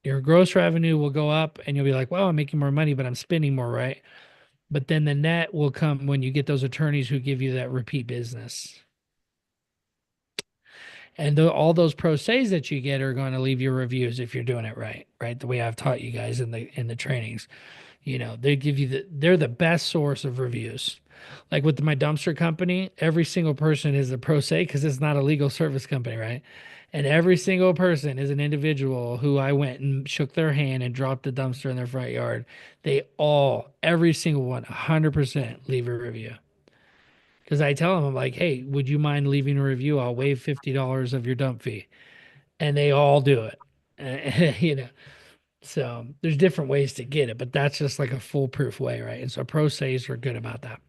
Your gross revenue will go up and you'll be like, well, I'm making more money, but I'm spending more, right? But then the net will come when you get those attorneys who give you that repeat business. And all those pro says that you get are going to leave you reviews if you're doing it right, right? The way I've taught you guys in the trainings. They give you they're the best source of reviews. Like with my dumpster company, every single person is a pro se because it's not a legal service company, right? And every single person is an individual who I went and shook their hand and dropped a dumpster in their front yard. Every single one, 100% leave a review. Because I tell them, I'm like, hey, would you mind leaving a review? I'll waive $50 of your dump fee. And they all do it. So there's different ways to get it, but that's just like a foolproof way, right? And so pro says are good about that.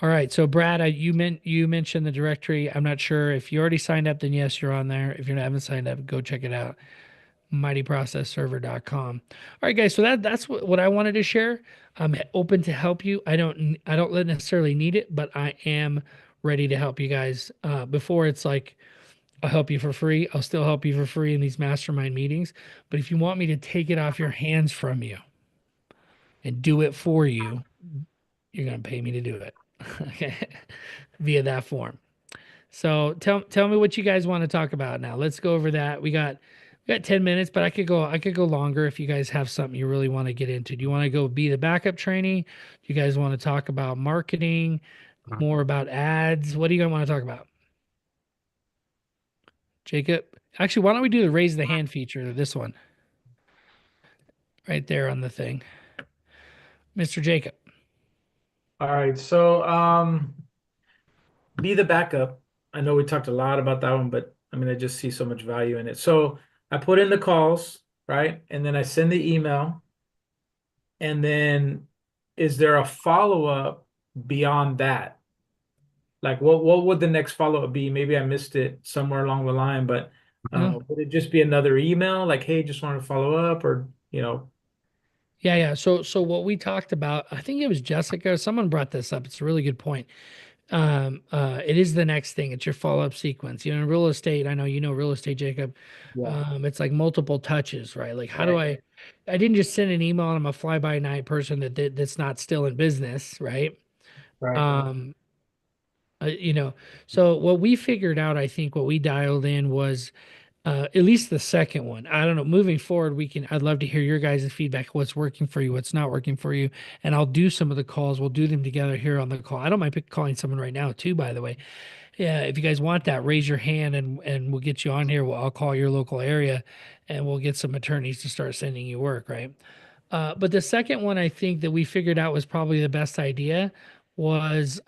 All right. So Brad, you mentioned the directory. I'm not sure if you already signed up, then yes, you're on there. If you haven't signed up, go check it out. mightyprocessserver.com. All right, guys. So that's what I wanted to share. I'm open to help you. I don't necessarily need it, but I am ready to help you guys. Before it's like I'll help you for free. I'll still help you for free in these mastermind meetings. But if you want me to take it off your hands from you and do it for you, you're going to pay me to do it. Okay. Via that form. So tell me what you guys want to talk about now. Let's go over that. We got 10 minutes, but I could go longer if you guys have something you really want to get into. Do you want to go be the backup trainee? Do you guys want to talk about marketing, more about ads? What do you guys want to talk about? Jacob, actually, why don't we do the raise the hand feature, this one right there on the thing. Mr. Jacob. All right, so be the backup. I know we talked a lot about that one, but I mean, I just see so much value in it. So I put in the calls, right? And then I send the email. And then is there a follow-up beyond that? Like what would the next follow-up be? Maybe I missed it somewhere along the line, but would it just be another email like, hey, just want to follow up or, Yeah. So what we talked about, I think it was Jessica, someone brought this up. It's a really good point. It is the next thing. It's your follow-up sequence. In real estate, I know real estate, Jacob. Yeah. It's like multiple touches, right? Like how Right. do I didn't just send an email and I'm a fly-by-night person that's not still in business, right? Right. So what we figured out, I think what we dialed in was At least the second one. I don't know. Moving forward, I'd love to hear your guys' feedback, what's working for you, what's not working for you. And I'll do some of the calls. We'll do them together here on the call. I don't mind calling someone right now too, by the way. Yeah, if you guys want that, raise your hand and we'll get you on here. I'll call your local area and we'll get some attorneys to start sending you work, right? But the second one I think that we figured out was probably the best idea was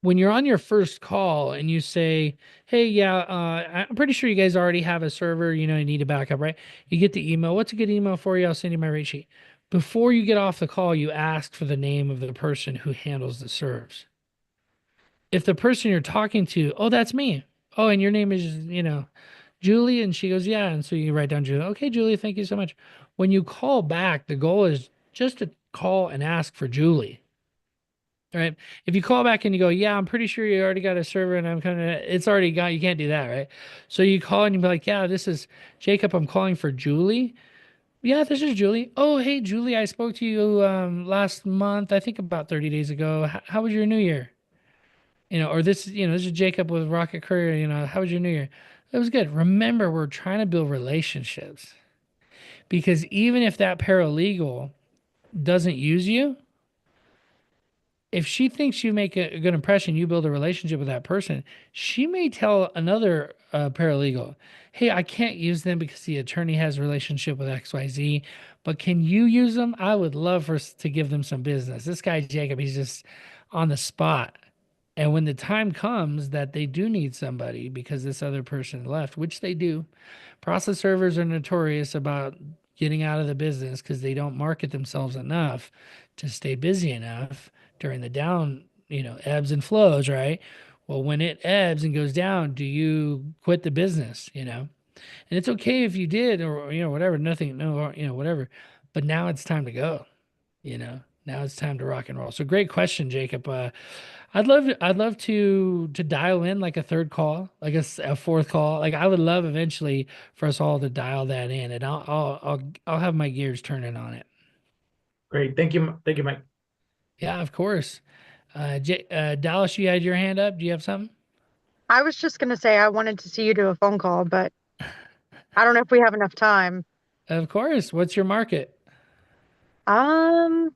when you're on your first call and you say, "Hey, yeah, I'm pretty sure you guys already have a server. You know, you need a backup, right?" You get the email. What's a good email for you? I'll send you my rate sheet. Before you get off the call, you ask for the name of the person who handles the serves. If the person you're talking to, oh, that's me. Oh, and your name is, Julie. And she goes, yeah. And so you write down Julie. Okay, Julie, thank you so much. When you call back, the goal is just to call and ask for Julie. Right. If you call back and you go, yeah, I'm pretty sure you already got a server and it's already got, you can't do that. Right. So you call and you be like, yeah, this is Jacob. I'm calling for Julie. Yeah, this is Julie. Oh, hey, Julie, I spoke to you last month, I think about 30 days ago. How was your New Year? Or this is Jacob with Rocket Courier. How was your New Year? It was good. Remember, we're trying to build relationships because even if that paralegal doesn't use you, if she thinks you make a good impression, you build a relationship with that person, she may tell another paralegal, hey, I can't use them because the attorney has a relationship with XYZ, but can you use them? I would love for us to give them some business. This guy, Jacob, he's just on the spot. And when the time comes that they do need somebody because this other person left, which they do, process servers are notorious about getting out of the business because they don't market themselves enough to stay busy enough during the down, ebbs and flows, right? Well, when it ebbs and goes down, do you quit the business, And it's okay if you did or, whatever, nothing, no, whatever. But now it's time to go, Now it's time to rock and roll. So great question, Jacob. I'd love to dial in like a third call, like a fourth call. Like I would love eventually for us all to dial that in, and I'll have my gears turning on it. Great. Thank you, Mike. Yeah, of course. Dallas, you had your hand up. Do you have something? I was just gonna say I wanted to see you do a phone call, but I don't know if we have enough time. Of course. What's your market? Um,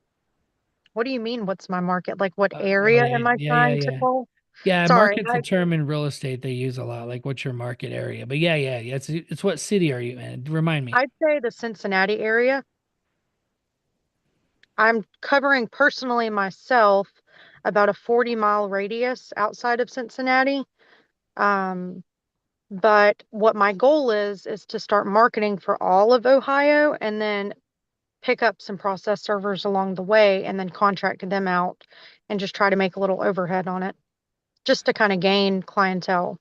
what do you mean? What's my market? Like, what Oh area yeah, am I yeah, yeah, trying to yeah. call? Yeah, Sorry, market's a term in real estate they use a lot. Like, what's your market area? But yeah, yeah, yeah. It's what city are you in? Remind me. I'd say the Cincinnati area. I'm covering personally myself about a 40-mile radius outside of Cincinnati. Um, but what my goal is to start marketing for all of Ohio and then pick up some process servers along the way and then contract them out and just try to make a little overhead on it just to kind of gain clientele.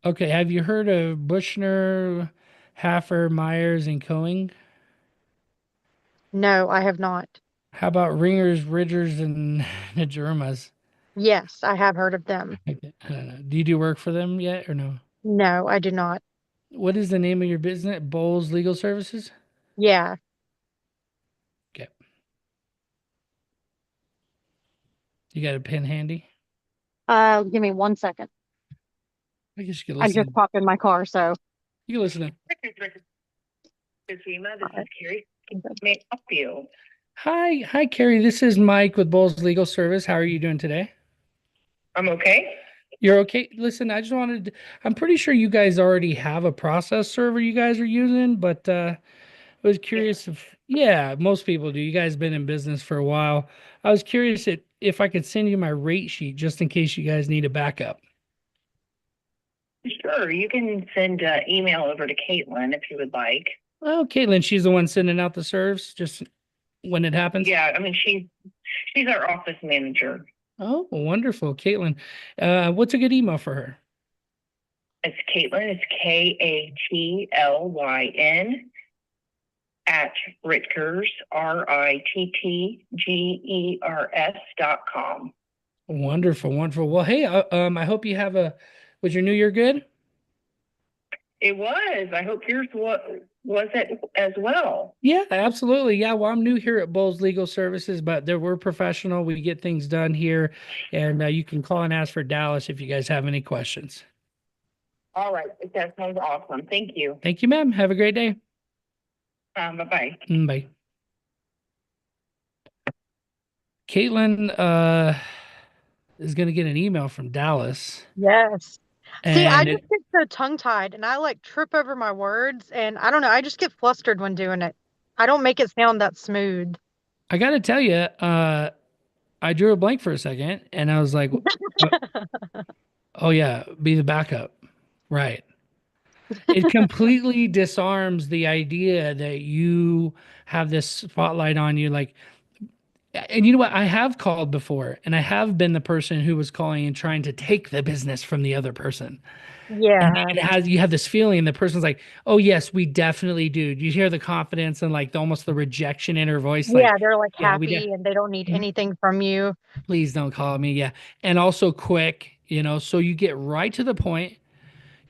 Okay, have you heard of Bushner, Haffer, Myers, and Coing? No, I have not. How about Ringers, Ridgers, and Najurumas? Yes, I have heard of them. Okay, I don't know. Do you do work for them yet or no? No, I do not. What is the name of your business? Bowles Legal Services? Yeah. Okay. You got a pen handy? Give me 1 second. I guess you could I just listen. popped in my car, so. You can listen. This is Carrie. May I help you? Hi, Carrie. This is Mike with Bowles Legal Service. How are you doing today? I'm okay. You're okay. Listen, I'm pretty sure you guys already have a process server you guys are using, but I was curious yeah, most people do. You guys been in business for a while. I was curious if I could send you my rate sheet just in case you guys need a backup. Sure, you can send an email over to Caitlin if you would like. Oh, Caitlin, she's the one sending out the serves just when it happens. Yeah, I mean she's our office manager. Oh, wonderful. Caitlin. What's a good email for her? It's Caitlin. It's Katlyn at Rittgers RITTGERS.com. Wonderful, wonderful. Well, hey, I hope you was your New Year good? It was. I hope yours was it as well. Yeah, absolutely. Yeah, well, I'm new here at Bowles Legal Services, but we're professional. We get things done here, and you can call and ask for Dallas if you guys have any questions. All right. That sounds awesome. Thank you. Thank you, ma'am. Have a great day. Bye-bye. Bye. Caitlin is gonna get an email from Dallas, Yes. See, I and just get so tongue-tied and I like trip over my words and I don't know, I just get flustered when doing it. I don't make it sound that smooth. I gotta tell you, I drew a blank for a second, and I was like, "Oh yeah, be the backup." Right. It completely disarms the idea that you have this spotlight on you. Like, and you know what? I have called before, and I have been the person who was calling and trying to take the business from the other person. And Yeah. it has you have this feeling, and the person's like, "Oh yes, we definitely do." You hear the confidence and like almost the rejection in her voice, like, Yeah, they're like "Yeah, we happy and they don't need anything from you. please don't call me." Yeah. And also quick, so you get right to the point.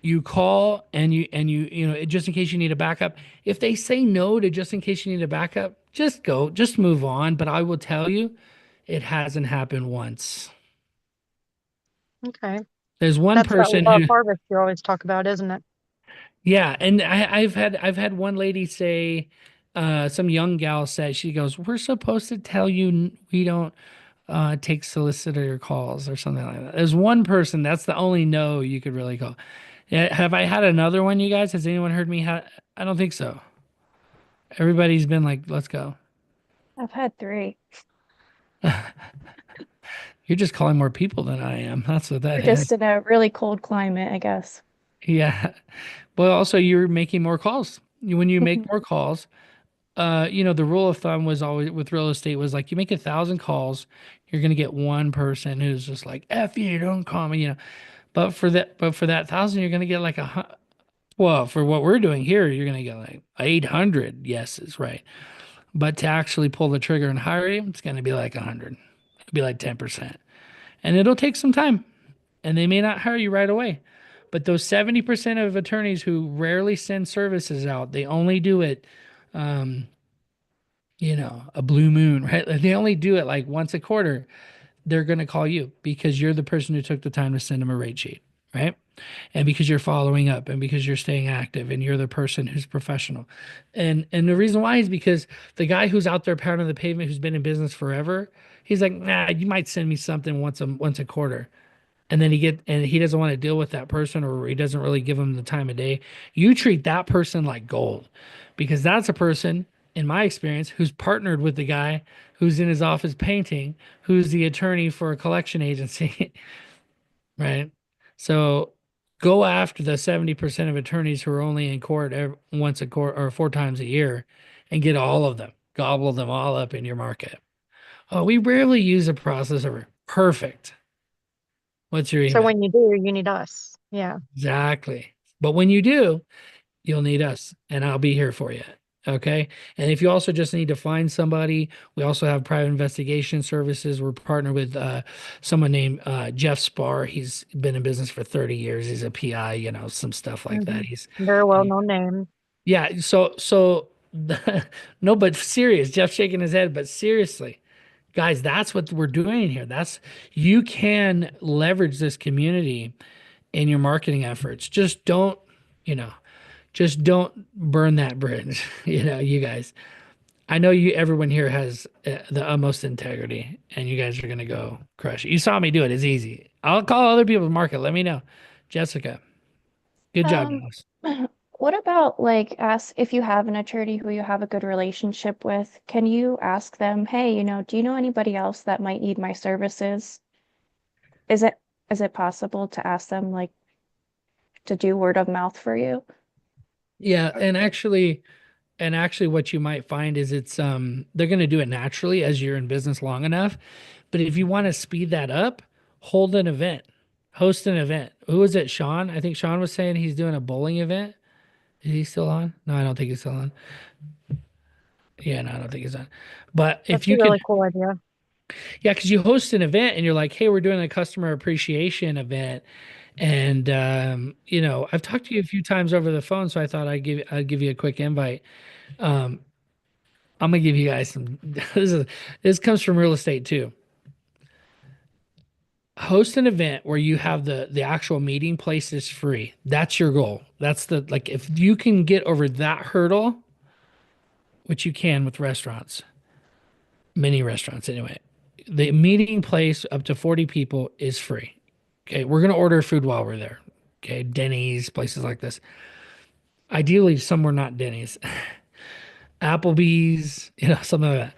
You call and just in case you need a backup. If they say no to just in case you need a backup, just go, just move on. But I will tell you, it hasn't happened once. Okay. There's one That's that person love who, harvest you always talk about, isn't it? yeah, and I've had one lady say, some young gal said, she goes, "We're supposed to tell you we don't take solicitor calls or something like that." There's one person, that's the only no you could really call. Yeah, have I had another one, you guys? Has anyone heard me? I don't think so. Everybody's been like, "Let's go." I've had 3. You're just calling more people than I am. That's what We're that just is. in a really cold climate, I guess. Yeah. But also you're making more calls. When you make more calls, the rule of thumb was always with real estate was like you make 1,000 calls, you're gonna get one person who's just like, "F you, don't call me," but for that thousand, you're gonna get like well, for what we're doing here, you're gonna get like 800 yeses, right? But to actually pull the trigger and hire you, it's gonna be like 100. It'll be like 10%. And it'll take some time. And they may not hire you right away. But those 70% of attorneys who rarely send services out, they only do it, um, a blue moon, right? Like, they only do it like once a quarter. They're going to call you because you're the person who took the time to send them a rate sheet, right? And because you're following up and because you're staying active and you're the person who's professional. And the reason why is because the guy who's out there pounding the pavement who's been in business forever, he's like, "Nah, you might send me something once a quarter." And then he doesn't want to deal with that person, or he doesn't really give them the time of day. You treat that person like gold, because that's a person, in my experience, who's partnered with the guy who's in his office painting, who's the attorney for a collection agency. Right? So go after the 70% of attorneys who are only in court once a quarter or 4 times a year, and get all of them, gobble them all up in your market. Oh, we rarely use a process server. Perfect. What's your So email? when you do, you need us. Yeah. Exactly. But when you do, you'll need us, and I'll be here for you. Okay. And if you also just need to find somebody, we also have private investigation services. We're partnered with someone named Jeff Spar. He's been in business for 30 years. He's a PI, some stuff like that. Very well known name. Yeah. So no, but serious. Jeff's shaking his head, but seriously, guys, that's what we're doing here. You can leverage this community in your marketing efforts. You know, just don't burn that bridge. You guys, I know everyone here has the utmost integrity, and you guys are going to go crush it. You saw me do it. It's easy. I'll call other people to market. Let me know. Jessica, good job, Um, Dallas. what about like ask if you have an attorney who you have a good relationship with, can you ask them, "Hey, do you know anybody else that might need my services?" Is it is it possible to ask them like to do word of mouth for you? Yeah, and actually what you might find is they're going to do it naturally as you're in business long enough. But if you want to speed that up, hold an event. Host an event. Who was it? Sean? I think Sean was saying he's doing a bowling event. Is he still on? No, I don't think he's still on. Yeah, no, I don't think he's on. But That's if a you can, really cool idea. yeah, because you host an event and you're like, "Hey, we're doing a customer appreciation event." And I've talked to you a few times over the phone, so I thought I'd give you a quick invite. Um, I'm gonna give you guys some. This comes from real estate too. host an event where you have the actual meeting place is free. That's your goal. That's the like if you can get over that hurdle, which you can with restaurants, many restaurants anyway. The meeting place up to 40 people is free. Okay, we're gonna order food while we're there. Okay, Denny's, places like this. Ideally, somewhere not Denny's, Applebee's, something like that.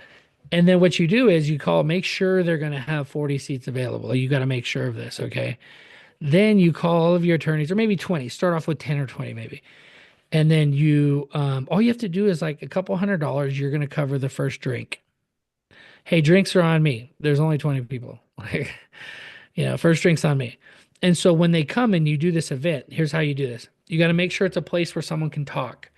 And then what you do is you call, make sure they're going to have 40 seats available. You got to make sure of this, okay? Then you call all of your attorneys, or maybe 20. Start off with 10 or 20, maybe. And then all you have to do is like a couple $100. You're going to cover the first drink. Hey, drinks are on me. There's only 20 people. First drink's on me. And so when they come and you do this event, here's how you do this. You got to make sure it's a place where someone can talk.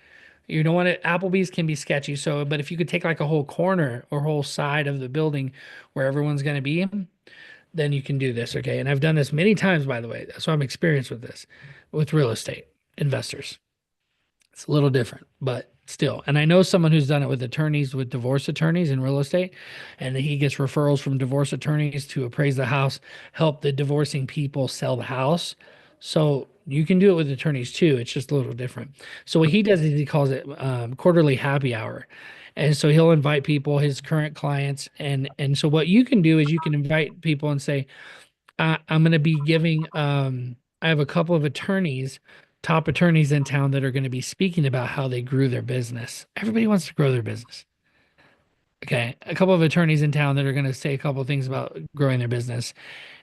You don't want it. Applebee's can be sketchy. So, but if you could take like a whole corner or whole side of the building where everyone's going to be, then you can do this. Okay. And I've done this many times, by the way. So I'm experienced with this with real estate investors. It's a little different, but still. And I know someone who's done it with attorneys, with divorce attorneys in real estate, and he gets referrals from divorce attorneys to appraise the house, help the divorcing people sell the house. So you can do it with attorneys too. It's just a little different. So what he does is he calls it quarterly happy hour. And so he'll invite people, his current clients. And so what you can do is you can invite people and say, I'm going to be giving, I have a couple of attorneys, top attorneys in town that are going to be speaking about how they grew their business. Everybody wants to grow their business. Okay. A couple of attorneys in town that are going to say a couple of things about growing their business.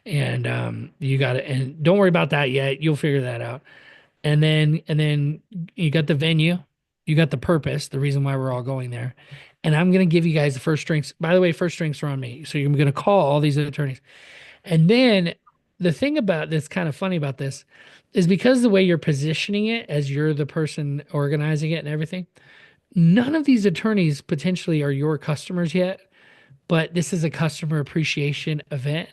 And you got it. And don't worry about that yet. You'll figure that out. And then you got the venue, you got the purpose, the reason why we're all going there. And I'm going to give you guys the first drinks. By the way, first drinks are on me. So you're going to call all these attorneys. And then the thing about that's kind of funny about this is because the way you're positioning it as you're the person organizing it and everything, none of these attorneys potentially are your customers yet, but this is a customer appreciation event.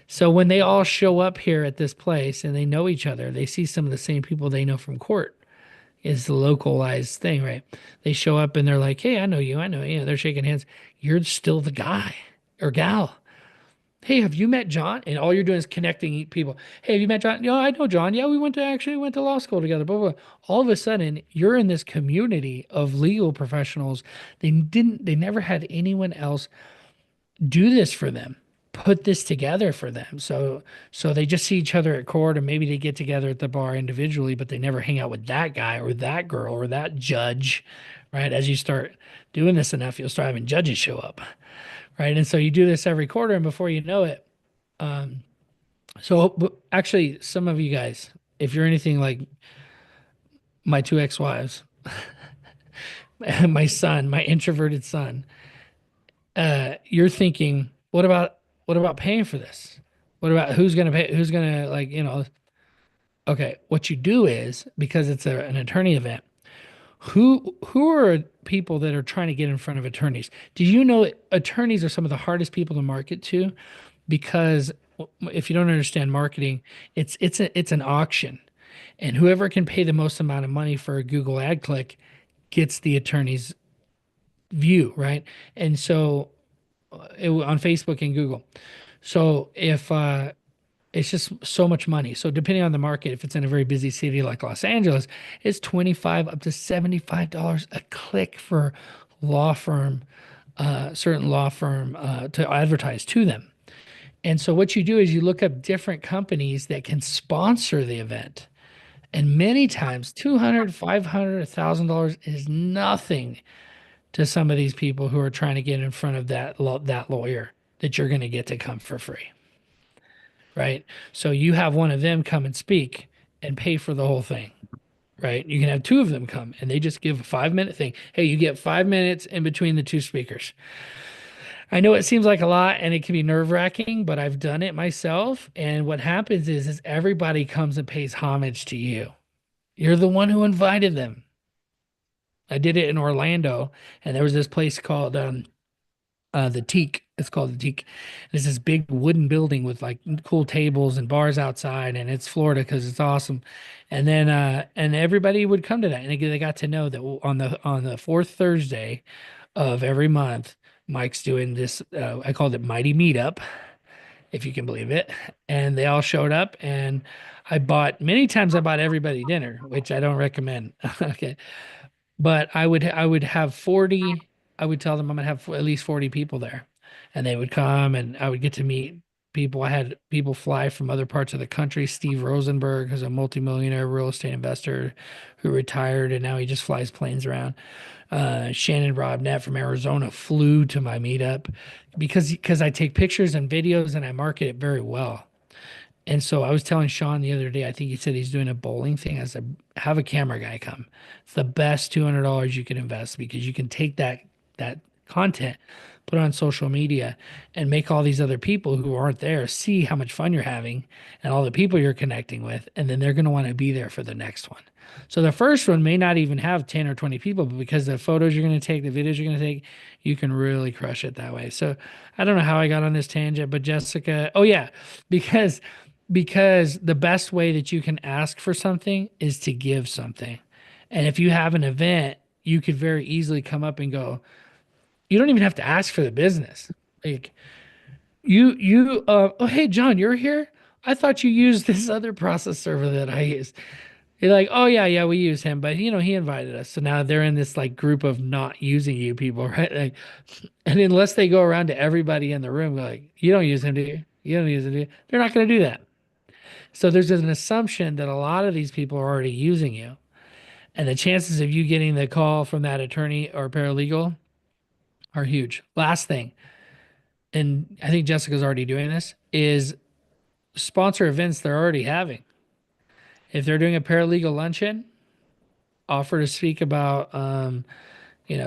So when they all show up here at this place and they know each other, they see some of the same people they know from court. Is the localized thing, right? They show up and they're like, "Hey, I know you. I know you." They're shaking hands. You're still the guy or gal. Hey, have you met John? And all you're doing is connecting people. Hey, have you met John? Yeah, I know John. Yeah, we went to law school together. Blah, blah, blah. All of a sudden, you're in this community of legal professionals. They never had anyone else do this for them, put this together for them. So they just see each other at court and maybe they get together at the bar individually, but they never hang out with that guy or that girl or that judge, right? As you start doing this enough, you'll start having judges show up, right? And so you do this every quarter, and before you know it, actually, some of you guys, if you're anything like my two ex-wives, my son, my introverted son, you're thinking, what about paying for this? What about who's going to pay? Who's going to okay, what you do is because it's an attorney event, who are people that are trying to get in front of attorneys? Do you know attorneys are some of the hardest people to market to? Because if you don't understand marketing, it's an auction, and whoever can pay the most amount of money for a Google ad click gets the attorney's view, right? And so on Facebook and Google. So if it's just so much money. So depending on the market, if it's in a very busy city like Los Angeles, it's 25 up to $75 a click for law firm, certain law firm to advertise to them. And so what you do is you look up different companies that can sponsor the event. And many times $200, $500, $1,000 is nothing to some of these people who are trying to get in front of that lawyer that you're going to get to come for free. Right? So you have one of them come and speak and pay for the whole thing. Right? You can have two of them come and they just give a 5-minute thing. Hey, you get 5 minutes in between the two speakers. I know it seems like a lot and it can be nerve-wracking, but I've done it myself. And what happens is everybody comes and pays homage to you. You're the one who invited them. I did it in Orlando, and there was this place called the Teak. It's called the Teak. It's this big wooden building with like cool tables and bars outside, and it's Florida because it's awesome. And then and everybody would come to that, and they got to know that on the fourth Thursday of every month, Mike's doing this. I called it Mighty Meetup, if you can believe it. And they all showed up, and many times I bought everybody dinner, which I don't recommend. Okay. But I would have 40, I would tell them I'm gonna have at least 40 people there. And they would come and I would get to meet people. I had people fly from other parts of the country. Steve Rosenberg, who's a multimillionaire real estate investor who retired and now he just flies planes around. Shannon Robnett from Arizona flew to my meetup because I take pictures and videos and I market it very well. And so I was telling Sean the other day, I think he said he's doing a bowling thing. I said, have a camera guy come. It's the best $200 you can invest because you can take that content, put it on social media, and make all these other people who aren't there see how much fun you're having and all the people you're connecting with, and then they're going to want to be there for the next one. So the first one may not even have 10 or 20 people, but because the photos you're going to take, the videos you're going to take, you can really crush it that way. So I don't know how I got on this tangent, but Jessica, oh yeah, because the best way that you can ask for something is to give something. And if you have an event, you could very easily come up and go, you don't even have to ask for the business. Like oh hey John, you're here? I thought you used this other process server that I use. You're like, oh yeah, we use him, but he invited us. So now they're in this like group of not using you people, right? Like, and unless they go around to everybody in the room, like, you don't use him, do you? You don't use him, do you? They're not going to do that. So there's an assumption that a lot of these people are already using you. And the chances of you getting the call from that attorney or paralegal are huge. Last thing, and I think Jessica's already doing this, is sponsor events they're already having. If they're doing a paralegal luncheon, offer to speak about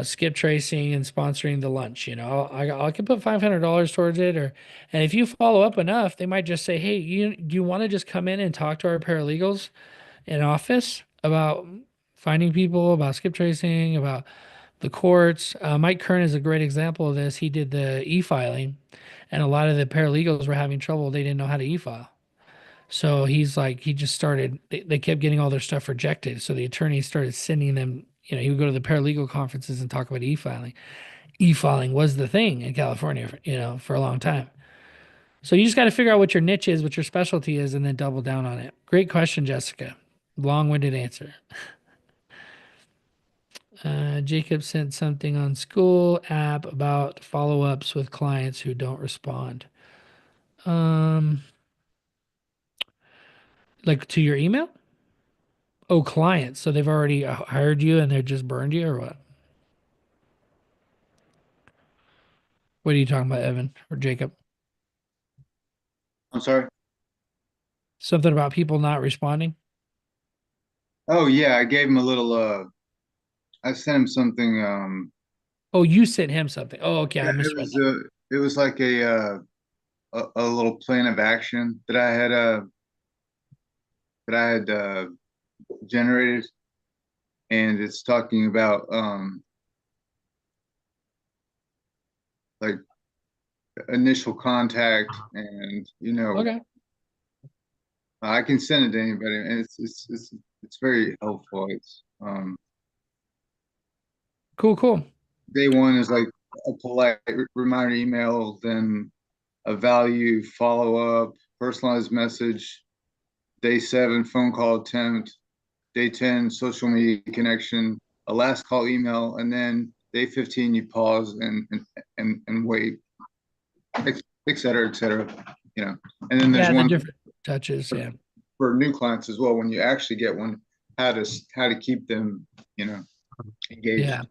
skip tracing and sponsoring the lunch. I can put $500 towards it, and if you follow up enough, they might just say, hey, do you want to just come in and talk to our paralegals in office about finding people, about skip tracing, about the courts. Mike Kern is a great example of this. He did the e-filing, and a lot of the paralegals were having trouble. They didn't know how to e-file. So he's like, he just started, they kept getting all their stuff rejected. So the attorney started sending them, he would go to the paralegal conferences and talk about e-filing. E-filing was the thing in California, for a long time. So you just got to figure out what your niche is, what your specialty is, and then double down on it. Great question, Jessica. Long-winded answer. Jacob sent something on school app about follow-ups with clients who don't respond. Like to your email? Oh, clients. So they've already hired you and they're just burned you or what? What are you talking about, Evan or Jacob? I'm sorry. Something about people not responding? Oh yeah, I gave him a little I sent him something Oh, you sent him something. Oh, okay. yeah, I misread that. it was like a little plan of action that I had generated, and it's talking about like initial contact, and Okay. I can send it to anybody, and it's very helpful. It's Cool. day one is like a polite reminder email, then a value follow up, personalized message. Day 7, phone call attempt. Day 10, social media connection. A last call email, and then day 15, you pause and wait, et cetera, et cetera. And then there's Yeah, the one different touches. Yeah. for new clients as well. When you actually get one, how to keep them, engaged. Yeah.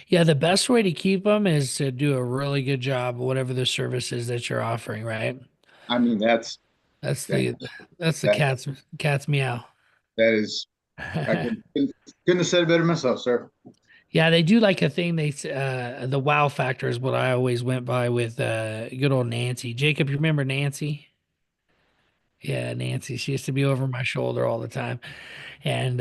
Yeah. The best way to keep them is to do a really good job, whatever the service is that you're offering, right? I mean, That's that the that cat's meow. that is. I couldn't have said it better myself, sir. Yeah, they do like a thing. The wow factor is what I always went by with good old Nancy. Jacob, you remember Nancy? Yeah, Nancy. She used to be over my shoulder all the time. And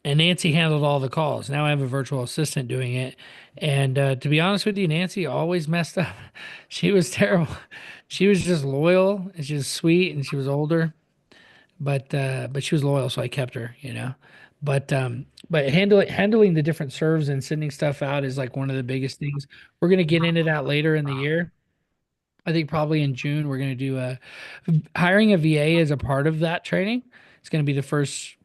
Nancy handled all the calls. Now I have a virtual assistant doing it. And to be honest with you, Nancy always messed up. She was terrible. She was just loyal and she was sweet and she was older, but she was loyal, so I kept her. But handling the different serves and sending stuff out is like one of the biggest things. We're gonna get into that later in the year. I think probably in June we're going to do hiring a VA as a part of that training. It's going to be the first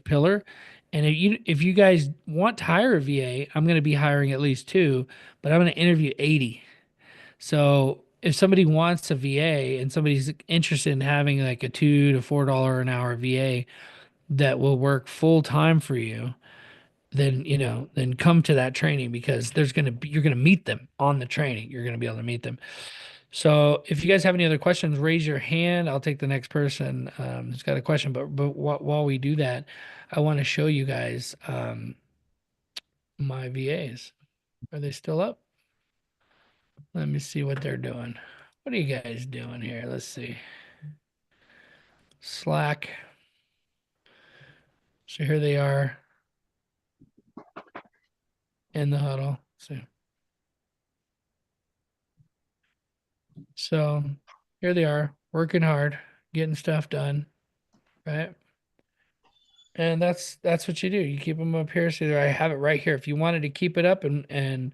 pillar. And if you guys want to hire a VA, I'm going to be hiring at least two, but I'm going to interview 80. So if somebody wants a VA and somebody's interested in having like a $2 to $4 an hour VA that will work full time for you, then come to that training because you're gonna meet them on the training. You're gonna be able to meet them. So if you guys have any other questions, raise your hand. I'll take the next person who's got a question. But while we do that, I want to show you guys my VAs. Are they still up? Let me see what they're doing. What are you guys doing here? Let's see. Slack. So here they are in the huddle. So here they are, working hard, getting stuff done, right? And that's what you do. You keep them up here. So I have it right here. If you wanted to keep it up and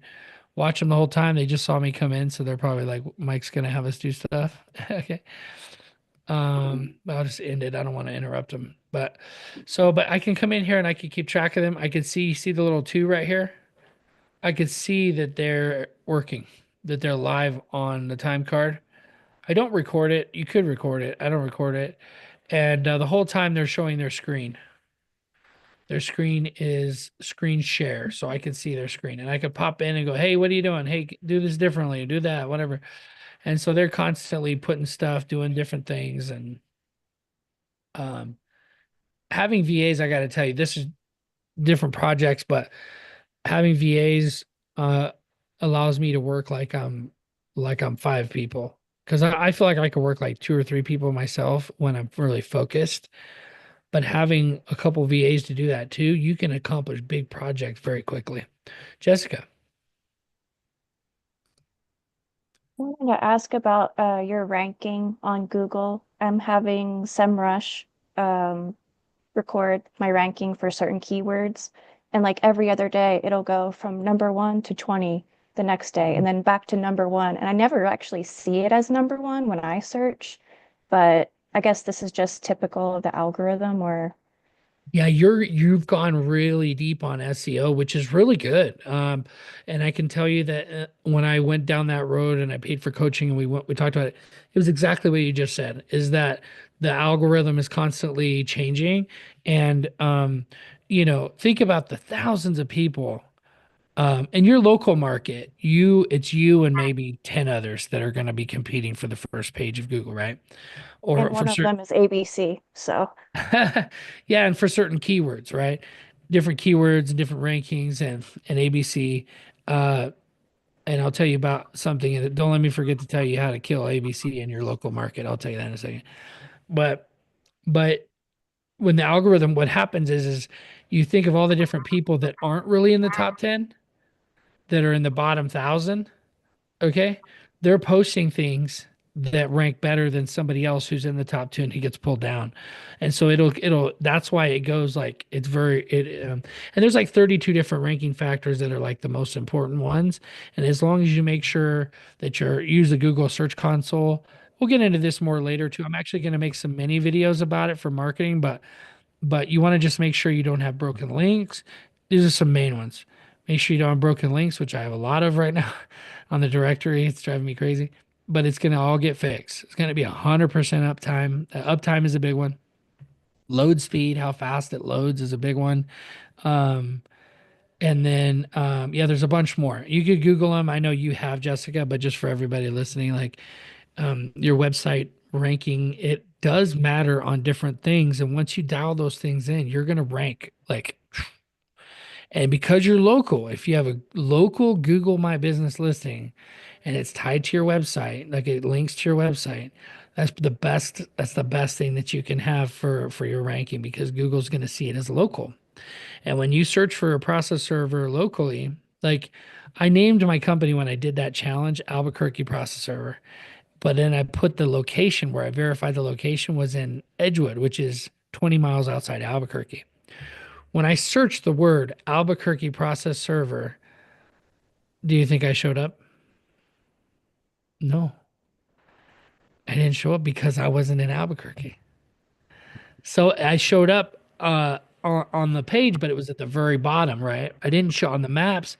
watch them the whole time, they just saw me come in, so they're probably like, Mike's gonna have us do stuff. Okay. I'll just end it. I don't want to interrupt them. But I can come in here and I can keep track of them. I can see the little two right here. I could see that they're working, that they're live on the time card. I don't record it. You could record it. I don't record it. And the whole time they're showing their screen. Their screen is screen share, so I can see their screen. And I could pop in and go, hey, what are you doing? Hey, do this differently, do that, whatever. And so they're constantly putting stuff, doing different things. And um, having VAs, I got to tell you, this is different projects, but having VAs allows me to work like I'm five people. Because I feel like I could work like two or three people myself when I'm really focused. But having a couple VAs to do that too, you can accomplish big projects very quickly. Jessica. I wanted to ask about your ranking on Google. I'm having SEMrush record my ranking for certain keywords, and like every other day, it'll go from number 1 to 20 the next day, and then back to number 1. And I never actually see it as number 1 when I search, but I guess this is just typical of the algorithm, or Yeah, you've gone really deep on SEO, which is really good. And I can tell you that when I went down that road and I paid for coaching and we talked about it, it was exactly what you just said, is that the algorithm is constantly changing. And think about the thousands of people in your local market, it's you and maybe 10 others that are going to be competing for the first page of Google, right? and Or one for of certain them is ABC. So yeah, and for certain keywords, right? Different keywords and different rankings and ABC. Uh, and I'll tell you about something. And don't let me forget to tell you how to kill ABC in your local market. I'll tell you that in a second. But but when the algorithm, what happens is you think of all the different people that aren't really in the top 10, that are in the bottom 1,000. Okay. They're posting things that rank better than somebody else who's in the top two and he gets pulled down. And so that's why it goes like, and there's like 32 different ranking factors that are like the most important ones. And as long as you make sure that use the Google Search Console, we'll get into this more later too. I'm actually going to make some mini videos about it for marketing, but you want to just make sure you don't have broken links. These are some main ones. Make sure you don't have broken links, which I have a lot of right now on the directory. It's driving me crazy, but it's going to all get fixed. It's going to be 100% uptime. Uptime is a big one. Load speed, how fast it loads, is a big one. Um, and then, yeah, there's a bunch more. You could Google them. I know you have, Jessica, but just for everybody listening, like your website ranking, it does matter on different things. And once you dial those things in, you're going to rank like, and because you're local, if you have a local Google My Business listing and it's tied to your website, like it links to your website, that's the best thing that you can have for your ranking, because Google's going to see it as local. And when you search for a process server locally, like I named my company when I did that challenge Albuquerque Process Server, but then I put the location where I verified the location was in Edgewood, which is 20 miles outside Albuquerque. When I searched the word Albuquerque Process Server, do you think I showed up? No. I didn't show up because I wasn't in Albuquerque. So I showed up on the page, but it was at the very bottom, right? I didn't show on the maps.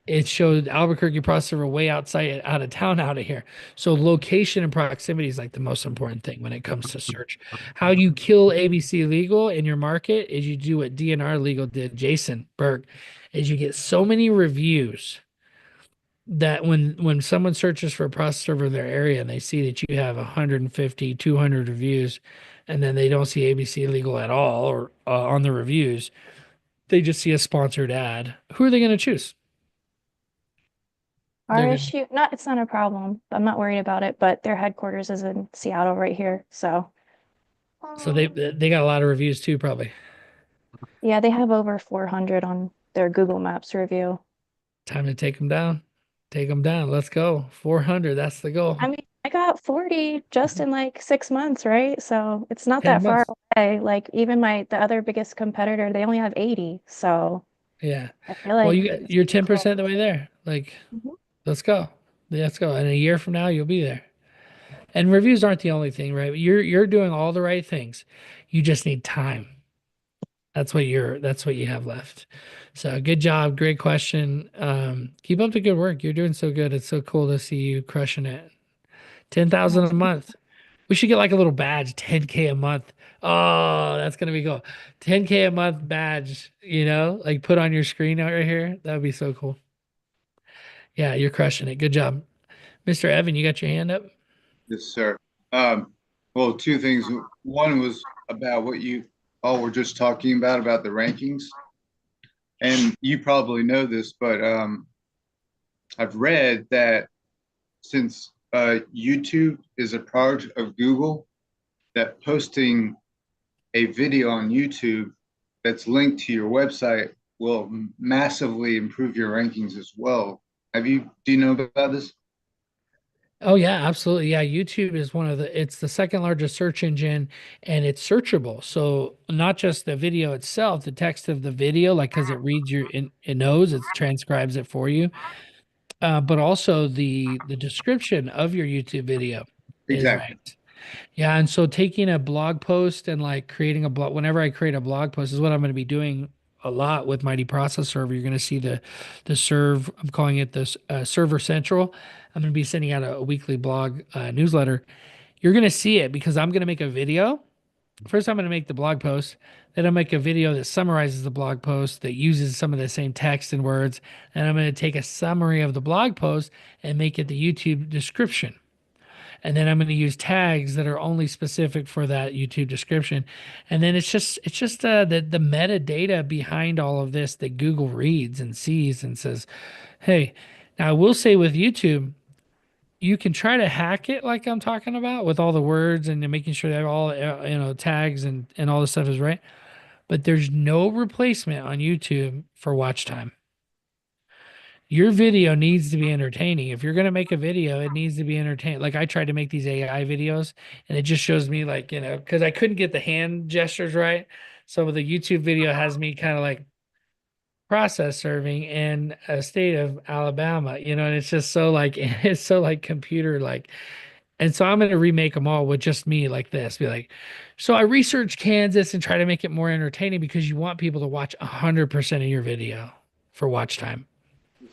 It showed Albuquerque processor way outside, out of town, out of here. So location and proximity is like the most important thing when it comes to search. How you kill ABC Legal in your market is you do what DNR Legal did, Jason Berg, is you get so many reviews that when someone searches for a process server in their area and they see that you have 150, 200 reviews, and then they don't see ABC Legal at all or on the reviews, they just see a sponsored ad. Who are they going to choose? Our They're going to issue, not, it's not a problem. I'm not worried about it, but their headquarters is in Seattle right here. So, so they got a lot of reviews too, probably. yeah, they have over 400 on their Google Maps review. Time to take them down. Take them down. Let's go. 400. That's the goal. I mean, I got 40 just in like 6 months, right? So it's not 10 that far months. away. Like even the other biggest competitor, they only have 80. So Yeah. I feel Well, like it's you're pretty 10% the close. way there. Like, Mhm. let's go. Let's go. And a year from now, you'll be there. And reviews aren't the only thing, right? You're doing all the right things. You just need time. That's what you have left. So good job. Great question. Keep up the good work. You're doing so good. It's so cool to see you crushing it. 10,000 a month. We should get like a little badge, 10K a month. Oh, that's gonna be cool. 10K a month badge, like put on your screen out right here. That would be so cool. Yeah, you're crushing it. Good job. Mr. Evan, you got your hand up? Yes, sir. Um, well, two things. One was about what you all were just talking about the rankings. And you probably know this, but I've read that since YouTube is a part of Google, that posting a video on YouTube that's linked to your website will massively improve your rankings as well. Do you know about this? Oh yeah, absolutely. Yeah, YouTube is it's the second largest search engine and it's searchable. So not just the video itself, the text of the video, like because it reads it knows, it transcribes it for you. But also the description of your YouTube video is Exactly. ranked. Yeah, and so taking a blog post and like creating a blog, whenever I create a blog post, is what I'm going to be doing a lot with Mighty Process Server. You're going to see the serve. I'm calling it this Server Central. I'm going to be sending out a weekly blog newsletter. You're going to see it because I'm going to make a video. First, I'm going to make the blog post. Then I'll make a video that summarizes the blog post that uses some of the same text and words. And I'm going to take a summary of the blog post and make it the YouTube description. And then I'm going to use tags that are only specific for that YouTube description. And then it's just the metadata behind all of this that Google reads and sees and says, hey, now I will say with YouTube, you can try to hack it like I'm talking about with all the words and making sure that all tags and all this stuff is right. But there's no replacement on YouTube for watch time. Your video needs to be entertaining. If you're going to make a video, it needs to be entertaining. Like I tried to make these AI videos and it just shows me like, because I couldn't get the hand gestures right. So the YouTube video has me kind of like process serving in a state of Alabama, and it's just so like, it's so like computer like. And so I'm going to remake them all with just me like this. Be like, so I researched Kansas and try to make it more entertaining because you want people to watch 100% of your video for watch time.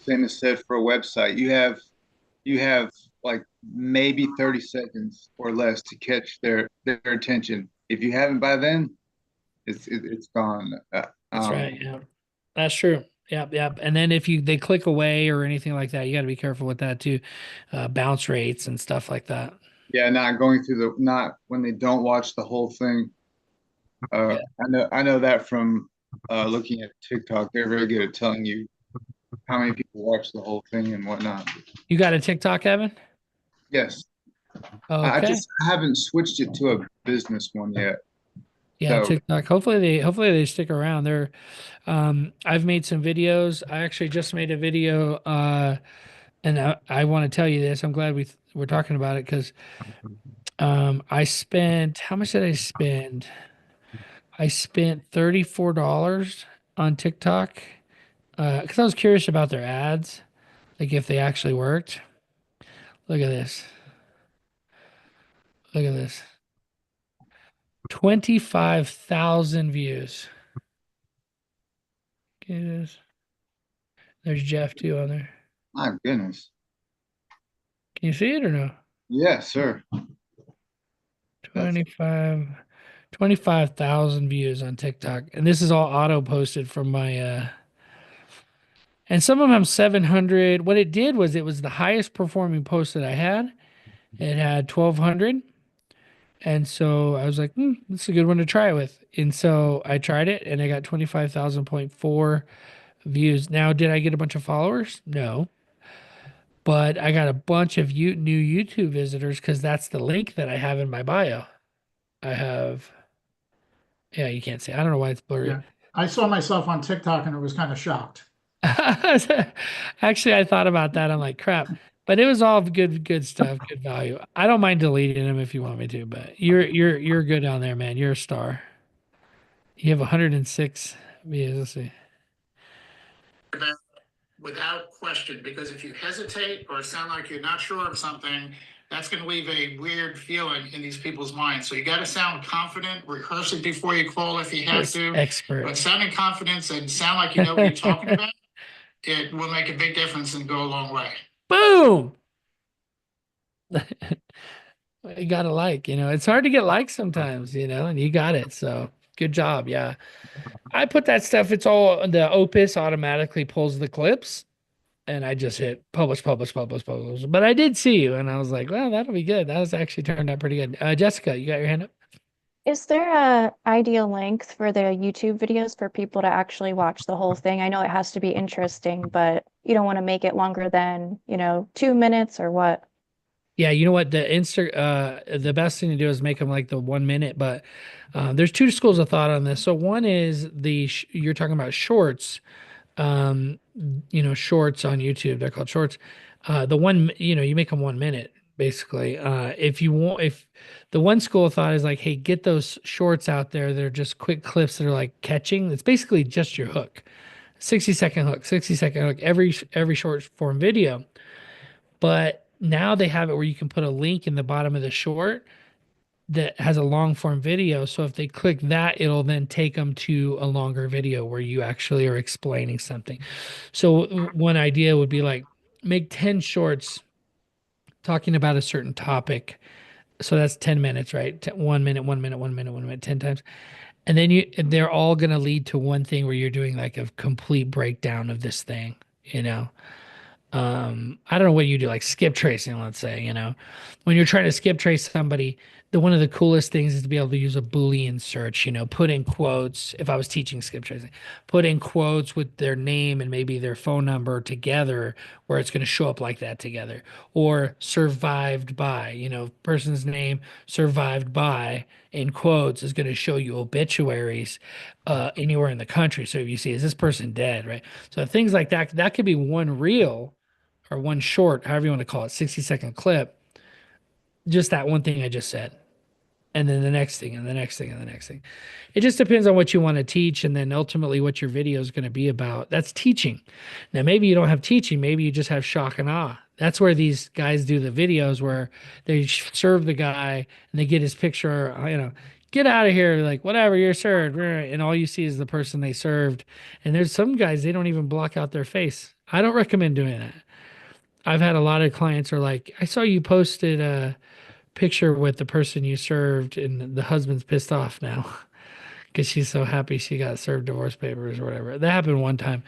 Same is said for a website. You have like maybe 30 seconds or less to catch their attention. If you haven't by then, it's gone. That's right. Yeah, that's true. Yep, yep. And then if they click away or anything like that, you got to be careful with that too. Bounce rates and stuff like that. Yeah, not when they don't watch the whole thing. Yeah. I know that from looking at TikTok. They're very good at telling you how many people watch the whole thing and whatnot. You got a TikTok, Evan? Yes, I Okay. just haven't switched it to a business one yet. Yeah, So TikTok. Hopefully they stick around. I've made some videos. I actually just made a video and I want to tell you this. I'm glad we're talking about it because I spent how much did I spend? I spent $34 on TikTok because I was curious about their ads, like if they actually worked. Look at this. Look at this. 25,000 views. Okay, there's Jeff too on there. My goodness. Can you see it or no? Yes, sir. That's 25,000 views on TikTok. And this is all auto posted from my and some of them 700. What it did was it was the highest performing post that I had. It had 1,200. And so I was like, this is a good one to try it with. And so I tried it and I got 25,000.4 views. Now, did I get a bunch of followers? No. But I got a bunch of new YouTube visitors because that's the link that I have in my bio. I have, yeah, you can't see. I don't know why it's blurry. Yeah. I saw myself on TikTok and I was kind of shocked. Actually, I thought about that. I'm like, crap. But it was all good stuff, good value. I don't mind deleting them if you want me to, but you're good on there, man. You're a star. You have 106 views. Let's see. Without question, because if you hesitate or sound like you're not sure of something, that's going to leave a weird feeling in these people's minds. So you got to sound confident, rehearse it before you call if you have to. Expert. But sounding confident and sound like you know what you're talking about, it will make a big difference and go a long way. Boom. You gotta like, it's hard to get likes sometimes, and you got it. So good job. Yeah. I put that stuff, it's all the Opus automatically pulls the clips and I just hit publish, publish, publish, publish. But I did see you and I was like, well, that'll be good. That was actually turned out pretty good. Jessica, you got your hand up? Is there a ideal length for the YouTube videos for people to actually watch the whole thing? I know it has to be interesting, but you don't want to make it longer than, 2 minutes or what? Yeah, you know what? The best thing to do is make them like the 1 minute, but there's two schools of thought on this. So one is you're talking about shorts, shorts on YouTube. They're called shorts. You make them 1 minute basically. If the one school of thought is like, hey, get those shorts out there. They're just quick clips that are like catching. It's basically just your hook, 60-second hook, 60-second hook, every short form video. But now they have it where you can put a link in the bottom of the short that has a long form video. So if they click that, it'll then take them to a longer video where you actually are explaining something. So one idea would be like make 10 shorts talking about a certain topic. So that's 10 minutes, right? 1 minute, 1 minute, 1 minute, 1 minute, 10 times. And then they're all going to lead to one thing where you're doing like a complete breakdown of this thing, I don't know what you do, like skip tracing, let's say, when you're trying to skip trace somebody, one of the coolest things is to be able to use a Boolean search, put in quotes. If I was teaching skip tracing, put in quotes with their name and maybe their phone number together where it's going to show up like that together, or survived by, person's name survived by in quotes is going to show you obituaries anywhere in the country. So if you see, is this person dead, right? So things like that could be one reel or one short, however you want to call it, 60-second clip, just that one thing I just said. And then the next thing, and the next thing, and the next thing. It just depends on what you want to teach, and then ultimately what your video is going to be about. That's teaching. Now, maybe you don't have teaching. Maybe you just have shock and awe. That's where these guys do the videos where they serve the guy and they get his picture, get out of here, like, whatever, you're served. And all you see is the person they served. And there's some guys, they don't even block out their face. I don't recommend doing that. I've had a lot of clients are like, I saw you posted a picture with the person you served, and the husband's pissed off now because she's so happy she got served divorce papers or whatever. That happened one time,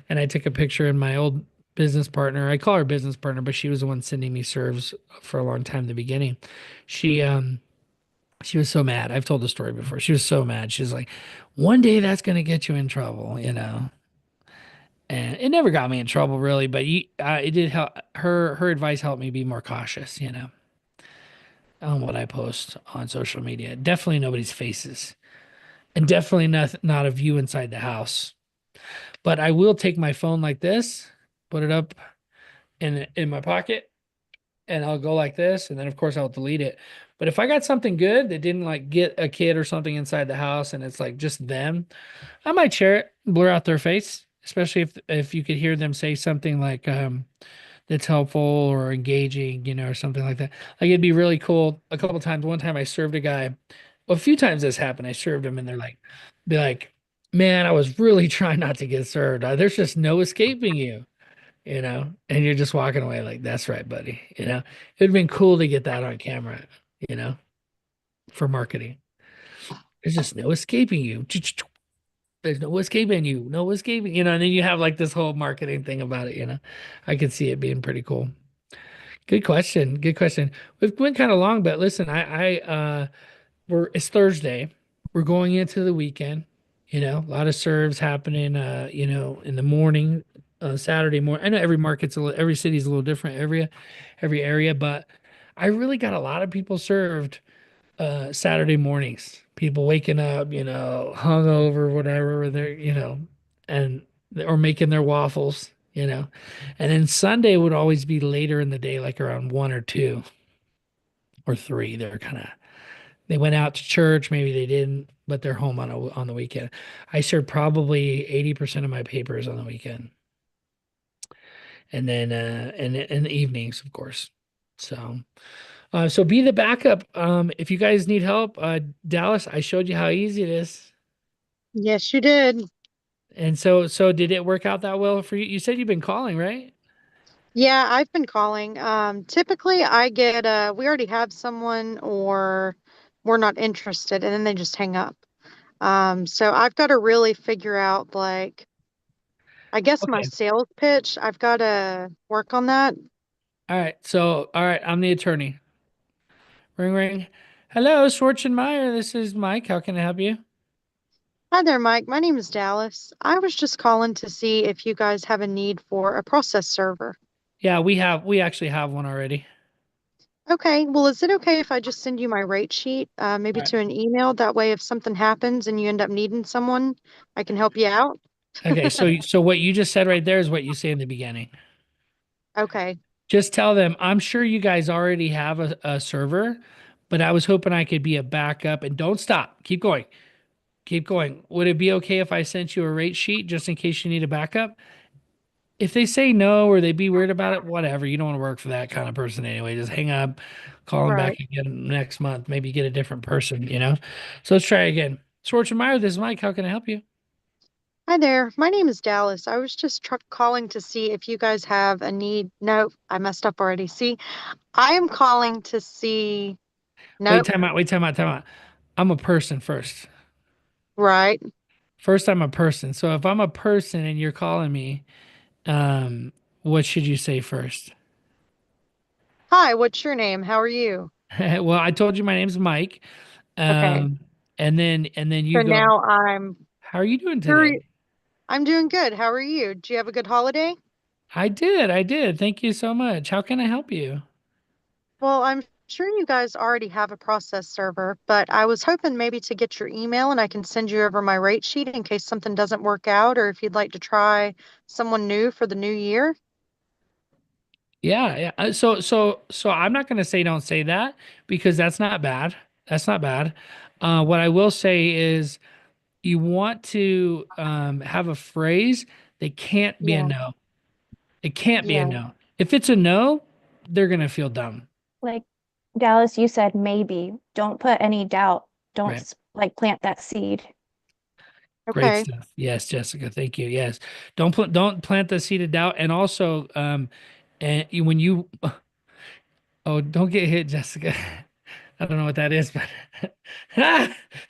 and I took a picture, and my old business partner, I call her business partner, but she was the one sending me serves for a long time in the beginning. She was so mad. I've told the story before. She was so mad. She's like, one day that's going to get you in trouble, And it never got me in trouble really, but it did help. Her advice helped me be more cautious, on what I post on social media. Definitely nobody's faces, and definitely not a view inside the house. But I will take my phone like this, put it up in my pocket, and I'll go like this, and then of course I'll delete it. But if I got something good that didn't like get a kid or something inside the house, and it's like just them, I might share it, blur out their face, especially if you could hear them say something like, that's helpful or engaging, or something like that. Like it'd be really cool. A couple times, one time I served a guy, well, a few times this happened. I served him and they're like, be like, man, I was really trying not to get served. There's just no escaping you, and you're just walking away like, that's right, buddy. It'd have been cool to get that on camera, you know, for marketing. There's just no escaping you. There's no escaping you, no escaping, and then you have like this whole marketing thing about it. I could see it being pretty cool. Good question. Good question. We've went kind of long, but listen, it's Thursday. We're going into the weekend, a lot of serves happening, in the morning, Saturday morning. I know every city's a little different, every area, but I really got a lot of people served Saturday mornings. People waking up, hungover, whatever, and or making their waffles, And then Sunday would always be later in the day, like around 1 or 2 or 3. They went out to church, maybe they didn't, but they're home on the weekend. I served probably 80% of my papers on the weekend. And then and in the evenings, of course. So be the backup. If you guys need help, Dallas, I showed you how easy it is. Yes, you did. And so did it work out that well for you? You said you've been calling, right? Yeah, I've been calling. Typically I get we already have someone or we're not interested and then they just hang up. So I've got to really figure out like I guess my Okay. sales pitch. I've got to work on that. All right. All right, I'm the attorney. Ring ring. Hello, Schwarzenmeyer. This is Mike. How can I help you? Hi there, Mike. My name is Dallas. I was just calling to see if you guys have a need for a process server. Yeah, we actually have one already. Okay, well, is it okay if I just send you my rate sheet, maybe All right. to an email? That way, if something happens and you end up needing someone, I can help you out. Okay, so what you just said right there is what you say in the beginning. Okay, Just tell them, I'm sure you guys already have a server, but I was hoping I could be a backup, and don't stop. Keep going. Keep going. Would it be okay if I sent you a rate sheet just in case you need a backup? If they say no or they be weird about it, whatever. You don't want to work for that kind of person anyway. Just hang up, call them back right. again next month. Maybe get a different person. So let's try again. Schwarzenmeyer, this is Mike. How can I help you? Hi there. My name is Dallas. I was just calling to see if you guys have a need. Nope, I messed up already. See, I am calling to see. Wait, Nope, time out. Wait, time out. Time out. I'm a person first. right. First, I'm a person. So if I'm a person and you're calling me, um, what should you say first? Hi, what's your name? How are you? Well, I told you my name's Mike. Okay, Um, and then so you go, now I'm how are you doing curious. today? I'm doing good. How are you? Do you have a good holiday? I did. Thank you so much. How can I help you? Well, I'm sure you guys already have a process server, but I was hoping maybe to get your email and I can send you over my rate sheet in case something doesn't work out or if you'd like to try someone new for the new year. Yeah, yeah. So I'm not gonna say don't say that because that's not bad. That's not bad. What I will say is you want to have a phrase that can't be a Yeah, no. It can't be a yeah, no. If it's a no, they're gonna feel dumb, Like Dallas, you said maybe. Don't put any doubt. Don't right? like plant that seed. Great okay. stuff. Yes, Jessica. Thank you. Yes. Don't plant the seed of doubt. And also, and when you oh, don't get hit, Jessica. I don't know what that is, but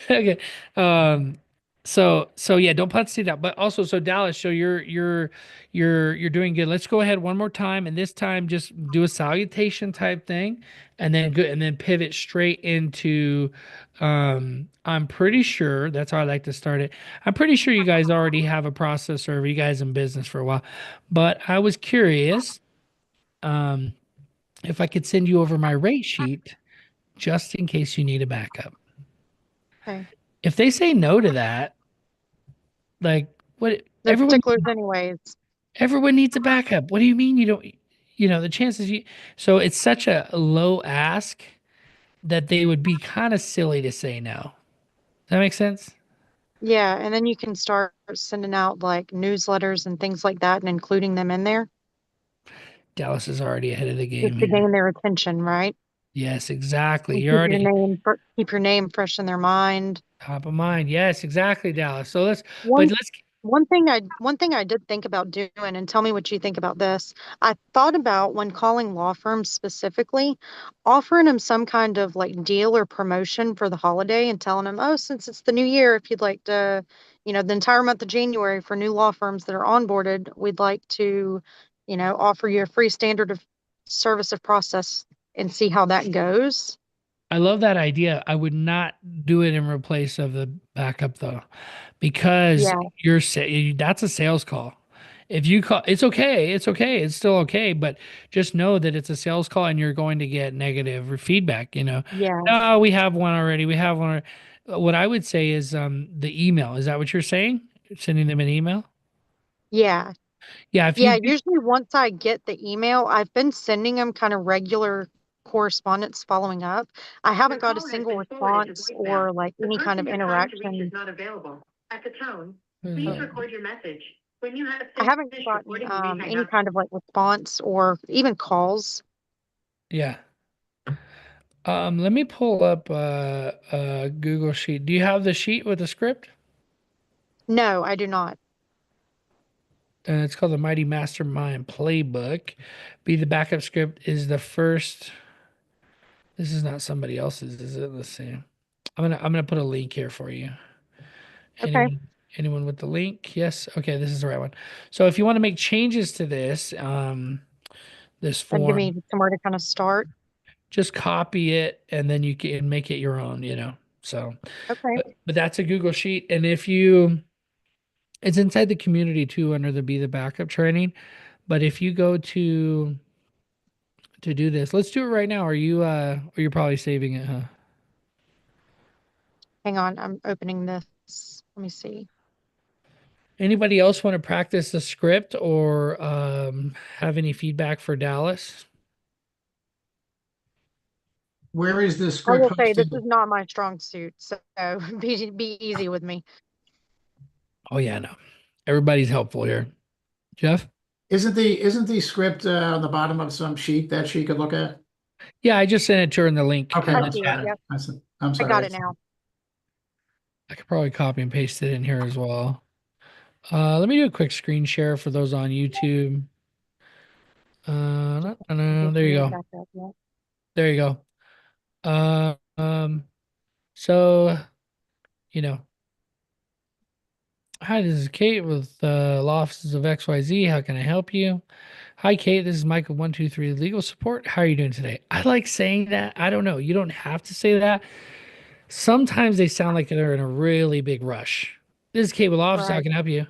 okay. Um, so yeah, don't put the seed out. But also, so Dallas, so you're doing good. Let's go ahead one more time, and this time just do a salutation type thing, and then good, and then pivot straight into. I'm pretty sure that's how I like to start it. I'm pretty sure you guys already have a process server. You guys in business for a while, but I was curious. Um, if I could send you over my rate sheet just in case you need a backup. Okay. If they say no to that, like what They're sticklers anyways. everyone needs a backup. What do you mean you don't the chances you so it's such a low ask that they would be kind of silly to say no. Does that make sense? Yeah, and then you can start sending out like newsletters and things like that and including them in there. Dallas is already ahead of the just game to here. gain their attention, right? Yes, exactly. And You're already keep your name fresh in their mind. top of mind. Yes, exactly, Dallas. So One but let's, one thing I did think about doing, and tell me what you think about this. I thought about when calling law firms specifically, offering them some kind of like deal or promotion for the holiday and telling them, oh, since it's the new year, if you'd like to, the entire month of January for new law firms that are onboarded, we'd like to, offer you a free standard of service of process and see how that goes. I love that idea. I would not do it in replace of the backup though, because Yeah, that's a sales call. If you call, it's okay. It's okay. It's still okay. But just know that it's a sales call and you're going to get negative feedback. yes, Oh, we have one already. We have one. What I would say is the email. Is that what you're saying? Sending them an email? yeah. Yeah. If you Yeah, do, usually once I get the email, I've been sending them kind of regular correspondence following up. I Your haven't got a call has single been forwarded to response voicemail. or like The any kind person of you're trying to reach is interaction. not available. At the tone, what is please that? record your message. When you have I haven't finished gotten recording, you may hang any up. kind of like response or even calls. Yeah. Let me pull up Google Sheet. Do you have the sheet with the script? No, I do not. And it's called the Mighty Mastermind Playbook. Be the backup script is the first. This is not somebody else's, is it? Let's see. I'm gonna put a link here for you. Okay. Anyone with the link? Yes. Okay, this is the right one. So if you want to make changes to this That'd give form, me somewhere to kind of start. just copy it and then you can make it your own. So, Okay. but that's a Google Sheet, and if you, it's inside the community too under the Be the Backup training. But if you go to do this, let's do it right now. Or you're probably saving it, huh? Hang on, I'm opening this. Let me see. Anybody else want to practice the script or have any feedback for Dallas? Where is this I script will say this posted? is not my strong suit, so be easy with me. Oh yeah, no. Everybody's helpful here. Jeff? Isn't the script on the bottom of some sheet that she could look at? Yeah, I just sent it to her in the link Okay, in I the I'm see it. chat. sorry. Yep, I'm I got sorry. it now. I could probably copy and paste it in here as well. Let me do a quick screen share for those on YouTube. Give There you me go. back up. Yep. There you go. So, you know, hi, this is Kate with Law Offices of XYZ. How can I help you? Hi, Kate. This is Michael 123 Legal Support. How are you doing today? I like saying that. I don't know. You don't have to say that. Sometimes they sound like they're in a really big rush. This is Kate with Law Offices. How Right. can I help you?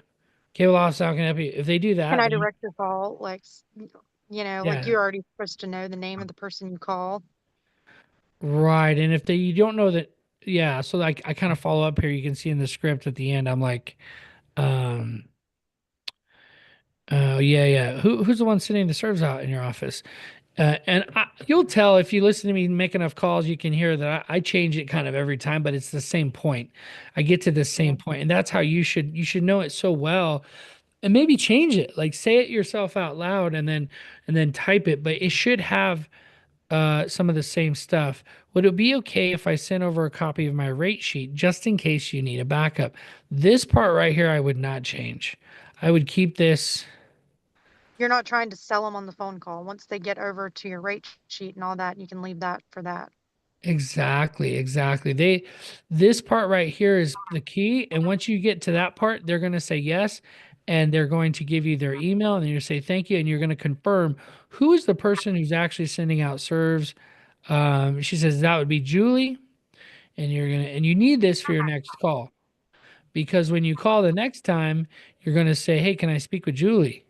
Kate with Law Offices. How can I help you? If they do Can that, I then direct your call? Like, like yeah, you're already supposed to know the name of the person you call. right. And if you don't know that, yeah. So like I kind of follow up here. You can see in the script at the end. I'm like, um, yeah, yeah. Who's the one sitting the serves out in your office? You'll tell if you listen to me make enough calls, you can hear that I change it kind of every time, but it's the same point. I get to the Yeah. same point, and that's how you should know it so well, and maybe change it, like say it yourself out loud, and then type it. But it should have some of the same stuff. Would it be okay if I sent over a copy of my rate sheet just in case you need a backup? This part right here, I would not change. I would keep this. You're not trying to sell them on the phone call. Once they get over to your rate sheet and all that, you can leave that for that. Exactly, exactly. This part right here is the key. And once you get to that part, they're going to say yes. And they're going to give you their email and then you say thank you. And you're going to confirm who is the person who's actually sending out serves. She says that would be Julie. And you need this for your next call because when you call the next time, you're going to say, hey, can I speak with Julie?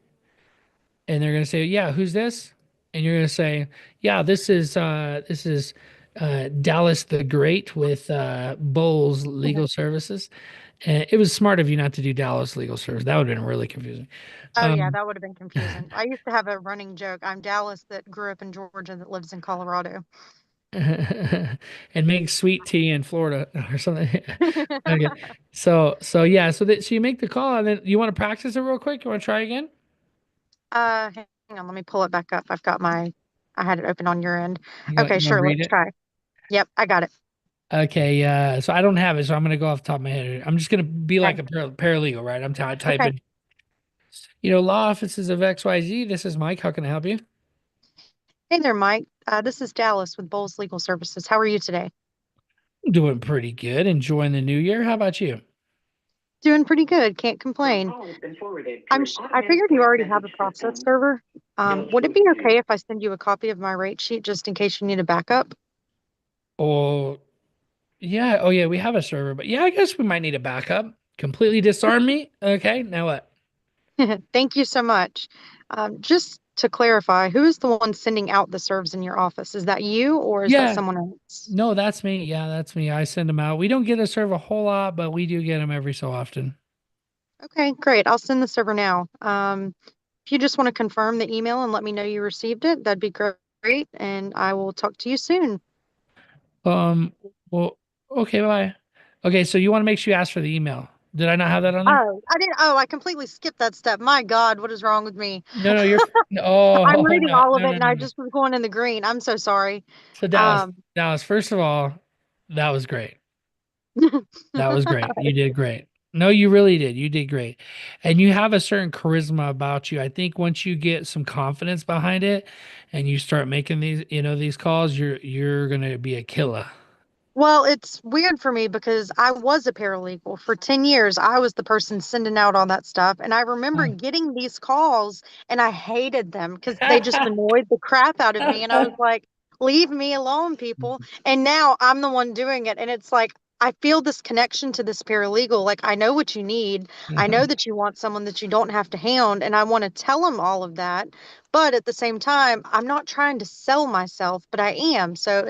And they're going to say, yeah, who's this? And you're going to say, yeah, this is Dallas the Great with Bowles Legal Services. And it was smart of you not to do Dallas Legal Service. That would have been really confusing. Oh yeah, Um, that would have been confusing. I used to have a running joke. I'm Dallas that grew up in Georgia that lives in Colorado. and make sweet tea in Florida or something. Okay. So yeah, so you make the call and then you want to practice it real quick? You want to try again? Hang on, let me pull it back up. I had it open on your end. You Okay, want to sure, read let's it? try. Yep, I got it. Okay, so I don't have it, so I'm gonna go off the top of my head. I'm just gonna be like Okay. a paralegal, right? I'm Okay. typing, law offices of XYZ. This is Mike. How can I help you? Hey there, Mike. This is Dallas with Bowles Legal Services. How are you today? Doing pretty good. Enjoying the new year. How about you? Doing pretty good. Can't complain. I figured you already have a process server. Would it be okay if I send you a copy of my rate sheet just in case you need a backup? Oh, yeah. Oh, yeah. We have a server, but yeah, I guess we might need a backup. Completely disarm me. Okay. Now what? Thank you so much. Just to clarify, who is the one sending out the serves in your office? Is that you or is that Yeah. someone else? No, that's me. Yeah, that's me. I send them out. We don't get a serve a whole lot, but we do get them every so often. Okay, great. I'll send the server now. If you just want to confirm the email and let me know you received it, that'd be great. And I will talk to you soon. Um, well, okay, bye. Okay, so you want to make sure you ask for the email. Did I not have that on there? Oh, I didn't. Oh, I completely skipped that step. My God, what is wrong with me? No, no, oh, I'm reading no, all of no, it no, and no, I no. just was going in the green. I'm so sorry. So Dallas, Um, first of all, that was great. That was great. You did great. No, you really did. You did great. And you have a certain charisma about you. I think once you get some confidence behind it and you start making these calls, you're gonna be a killer. Well, it's weird for me because I was a paralegal for 10 years. I was the person sending out all that stuff. And I remember getting these calls and I hated them because they just annoyed the crap out of me. And I was like, leave me alone, people. And now I'm the one doing it. And it's like, I feel this connection to this paralegal. Like, I know what you need. I know that you want someone that you don't have to hound. And I want to tell them all of that. But at the same time, I'm not trying to sell myself, but I am. So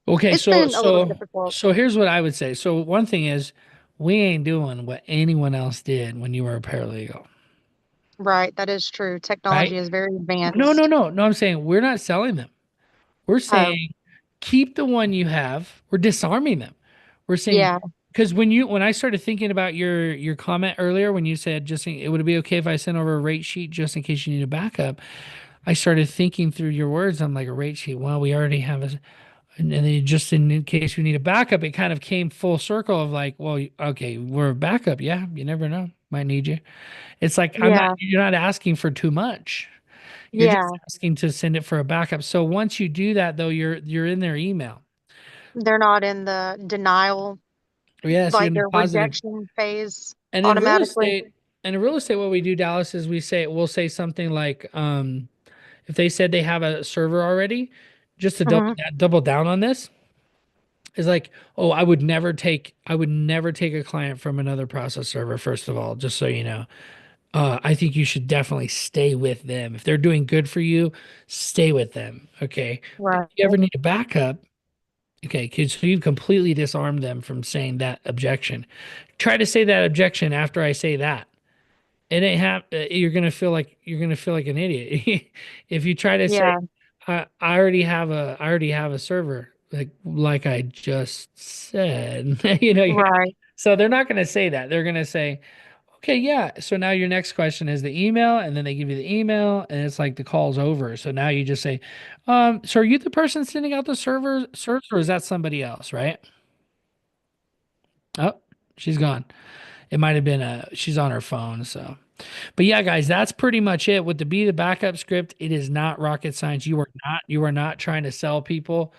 Okay, it's been a little difficult. so here's what I would say. So one thing is we ain't doing what anyone else did when you were a paralegal, Right, that is true. right? Technology is very No, no, advanced. no. No, I'm saying we're not selling them. We're Oh, saying keep the one you have. We're disarming them. We're saying yeah, because when I started thinking about your comment earlier when you said it would be okay if I sent over a rate sheet just in case you need a backup. I started thinking through your words. I'm like a rate sheet. Well, we already have a and then just in case we need a backup, it kind of came full circle of like, well, okay, we're a backup. Yeah, you never know. Might need you. It's like yeah, you're not asking for too much. You're just yeah. asking to send it for a backup. So once you do that though, you're in their email. They're not in the denial, Yes, you're like in the their positive. rejection phase And automatically. in real estate, what we do, Dallas, is we'll say something like, if they said they have a server already, just to Hmm. double down on this, is like, oh, I would never take a client from another process server, first of all, just so you know. I think you should definitely stay with them. If they're doing good for you, stay with them. Okay. But if Right. you ever need a backup, okay, 'cause so you completely disarmed them from saying that objection. Try to say that objection after I say that. It ain't you're gonna feel like an idiot. If you try to say, Yeah, I already have a server, like I just said, right. so they're not gonna say that. They're gonna say, okay, yeah. So now your next question is the email, and then they give you the email, and it's like the call's over. So now you just say, so are you the person sending out the servers, or is that somebody else, right? Oh, she's gone. It might have been she's on her phone, so. But yeah, guys, that's pretty much it. With the backup script, it is not rocket science. You are not trying to sell people.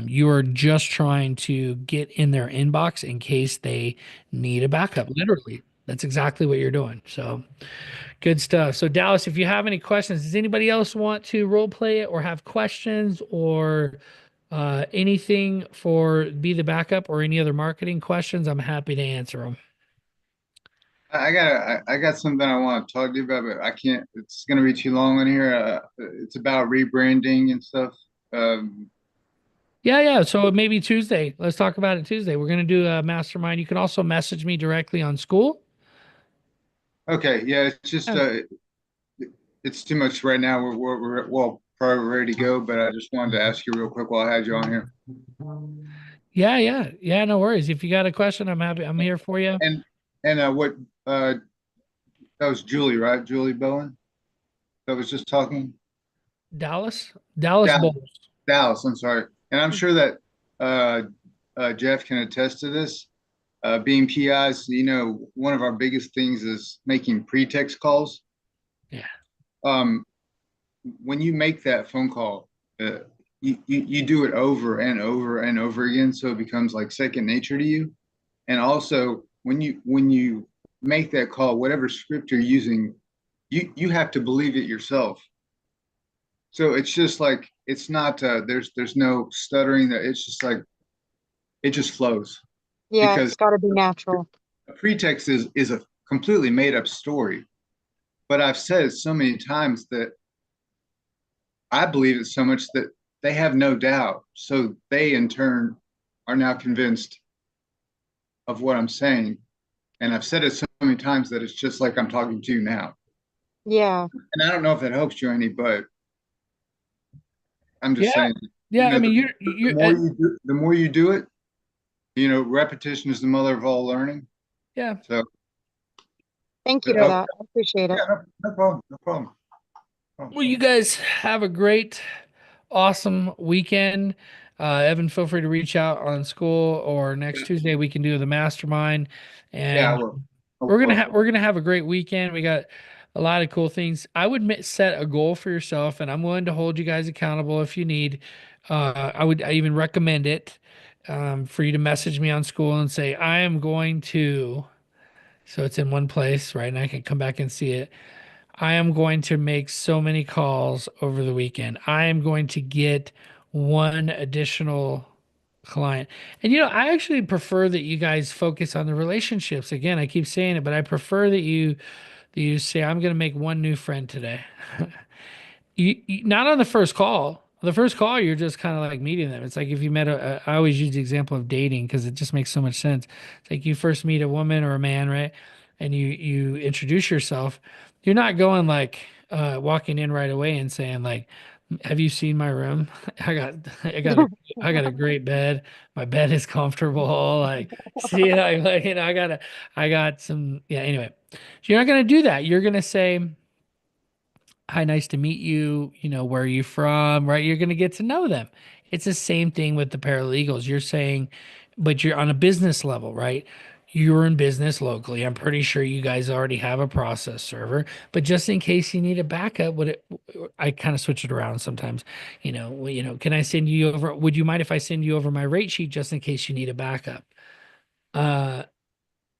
You are just trying to get in their inbox in case they need a backup. Literally, that's exactly what you're doing. So good stuff. So Dallas, if you have any questions, does anybody else want to role play it or have questions or anything for Be the Backup or any other marketing questions? I'm happy to answer them. I got something I want to talk to you about, but I can't. It's gonna be too long in here. It's about rebranding and stuff. Um, Yeah, yeah. So maybe Tuesday. Let's talk about it Tuesday. We're gonna do a mastermind. You can also message me directly on school. okay, yeah, it's just Yeah, it's too much right now. We're well probably ready to go, but I just wanted to ask you real quick while I had you on here. yeah, yeah, yeah. No worries. If you got a question, I'm happy. I'm here for you. And what That was Julie, right? Julie Bowen that was just talking. Dallas Dallas, Bowles. Dallas, I'm sorry. And I'm sure that uh, Jeff can attest to this. Being PIs, one of our biggest things is making pretext calls. Yeah. Um, when you make that phone call, you do it over and over and over again, so it becomes like second nature to you. And also, when you make that call, whatever script you're using, you have to believe it yourself. So it's just like it's not there's no stuttering. That it's just like it just flows Yeah, because it's got to be natural. a pretext is a completely made up story. But I've said it so many times that I believe it so much that they have no doubt. So they in turn are now convinced of what I'm saying. And I've said it so many times that it's just like I'm talking to you now. Yeah. And I don't know if that helps you any, but I'm just Yeah. saying, Yeah. I mean, the you're, more you do, the more you do it, repetition is the mother of all learning. yeah. So, Thank you for okay. that. I appreciate it. Yeah, no problem. No problem. No Well, you problem. guys have a great, awesome weekend. Evan, feel free to reach out on school, or next Tuesday we can do the mastermind, Yeah, I and will. I we're will. gonna have a great weekend. We got a lot of cool things. I would set a goal for yourself, and I'm willing to hold you guys accountable if you need. I even recommend it, for you to message me on school and say I am going to. So it's in one place, right? And I can come back and see it. I am going to make so many calls over the weekend. I am going to get one additional client. And I actually prefer that you guys focus on the relationships. Again, I keep saying it, but I prefer that you say I'm going to make one new friend today. Not on the first call. The first call, you're just kind of like meeting them. It's like if you met I always use the example of dating because it just makes so much sense. It's like you first meet a woman or a man, right? And you introduce yourself. You're not going like walking in right away and saying like, "Have you seen my room? I got I got a I got a great bed. My bed is comfortable. Like, see, I got some, yeah, anyway." So you're not gonna do that. You're gonna say, "Hi, nice to meet you. Where are you from?" Right? You're going to get to know them. It's the same thing with the paralegals. You're saying, but you're on a business level, right? You're in business locally. I'm pretty sure you guys already have a process server, but just in case you need a backup, I kind of switch it around sometimes. Can I send you over? Would you mind if I send you over my rate sheet just in case you need a backup? Uh,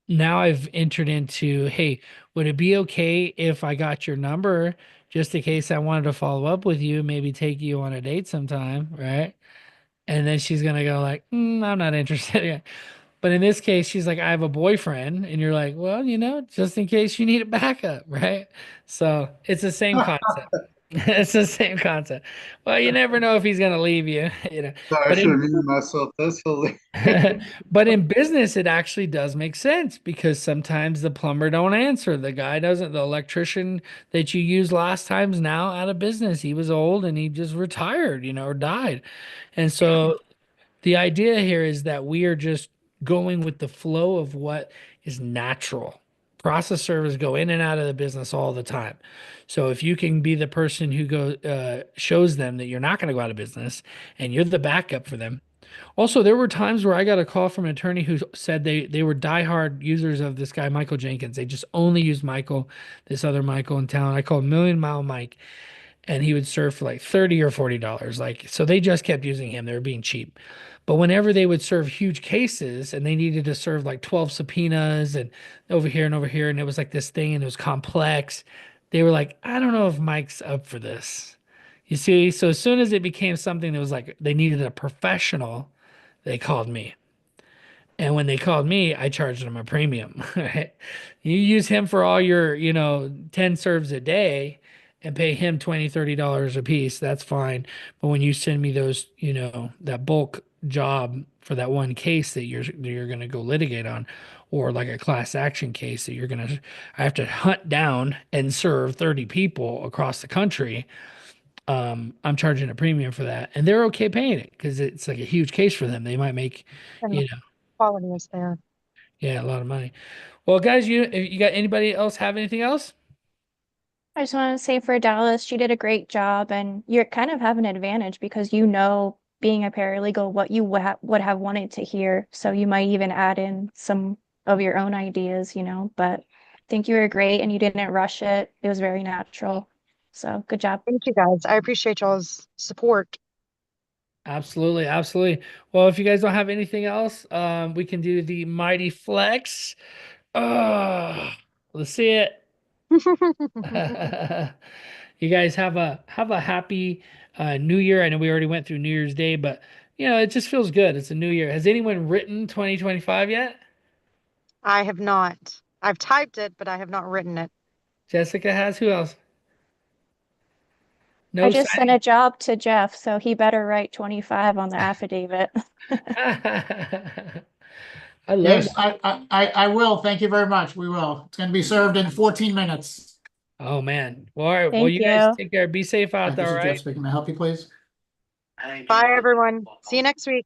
Now I've entered into, hey, would it be okay if I got your number just in case I wanted to follow up with you, maybe take you on a date sometime, right? And then she's gonna go like, I'm not interested yet. But in this case, she's like, I have a boyfriend, and you're like, well, just in case you need a backup, right? So it's the same concept. It's the same concept. Well, you never know if he's gonna leave you, Sorry, I But should have in muted myself. That's hilarious. but in business, it actually does make sense because sometimes the plumber don't answer. The guy doesn't. The electrician that you used last time's now out of business. He was old and he just retired, or died. And so the idea here is that we are just going with the flow of what is natural. Process servers go in and out of the business all the time. So if you can be the person who shows them that you're not going to go out of business and you're the backup for them. Also, there were times where I got a call from an attorney who said they were diehard users of this guy, Michael Jenkins. They just only used Michael, this other Michael in town. I called Million Mile Mike, and he would serve for like $30 or $40. Like, so they just kept using him. They were being cheap. But whenever they would serve huge cases and they needed to serve like 12 subpoenas and over here, and it was like this thing and it was complex, they were like, I don't know if Mike's up for this. You see, so as soon as it became something that was like they needed a professional, they called me. And when they called me, I charged them a premium. Right? You use him for all your, 10 serves a day and pay him $20, $30 a piece. That's fine. But when you send me those, that bulk job for that one case that you're going to go litigate on, or like a class action case that I have to hunt down and serve 30 people across the country. I'm charging a premium for that, and they're okay paying it because it's like a huge case for them. They might make, And you the know, quality is there. yeah, a lot of money. Well, guys, you got anybody else have anything else? I just want to say for Dallas, she did a great job, and you're kind of have an advantage because you know, being a paralegal, what you would have wanted to hear. So you might even add in some of your own ideas, you know. But I think you were great, and you didn't rush it. It was very natural. So good job. Thank you guys. I appreciate y'all's support. Absolutely, absolutely. Well, if you guys don't have anything else, we can do the mighty flex. Let's see it. You guys have a happy new year. I know we already went through New Year's Day, but you know, it just feels good. It's a new year. Has anyone written 2025 yet? I have not. I've typed it, but I have not written it. Jessica has. Who else? I No just sent signing. a job to Jeff, so he better write 25 on the affidavit. I love Yes, that. I will. Thank you very much. We will. It's going to be served in 14 minutes. Oh man. Well, all right. Well, Thank you guys you. take care. Be safe out there. This All is Jeff right. speaking. May I help you, please? Bye, everyone. See you next week.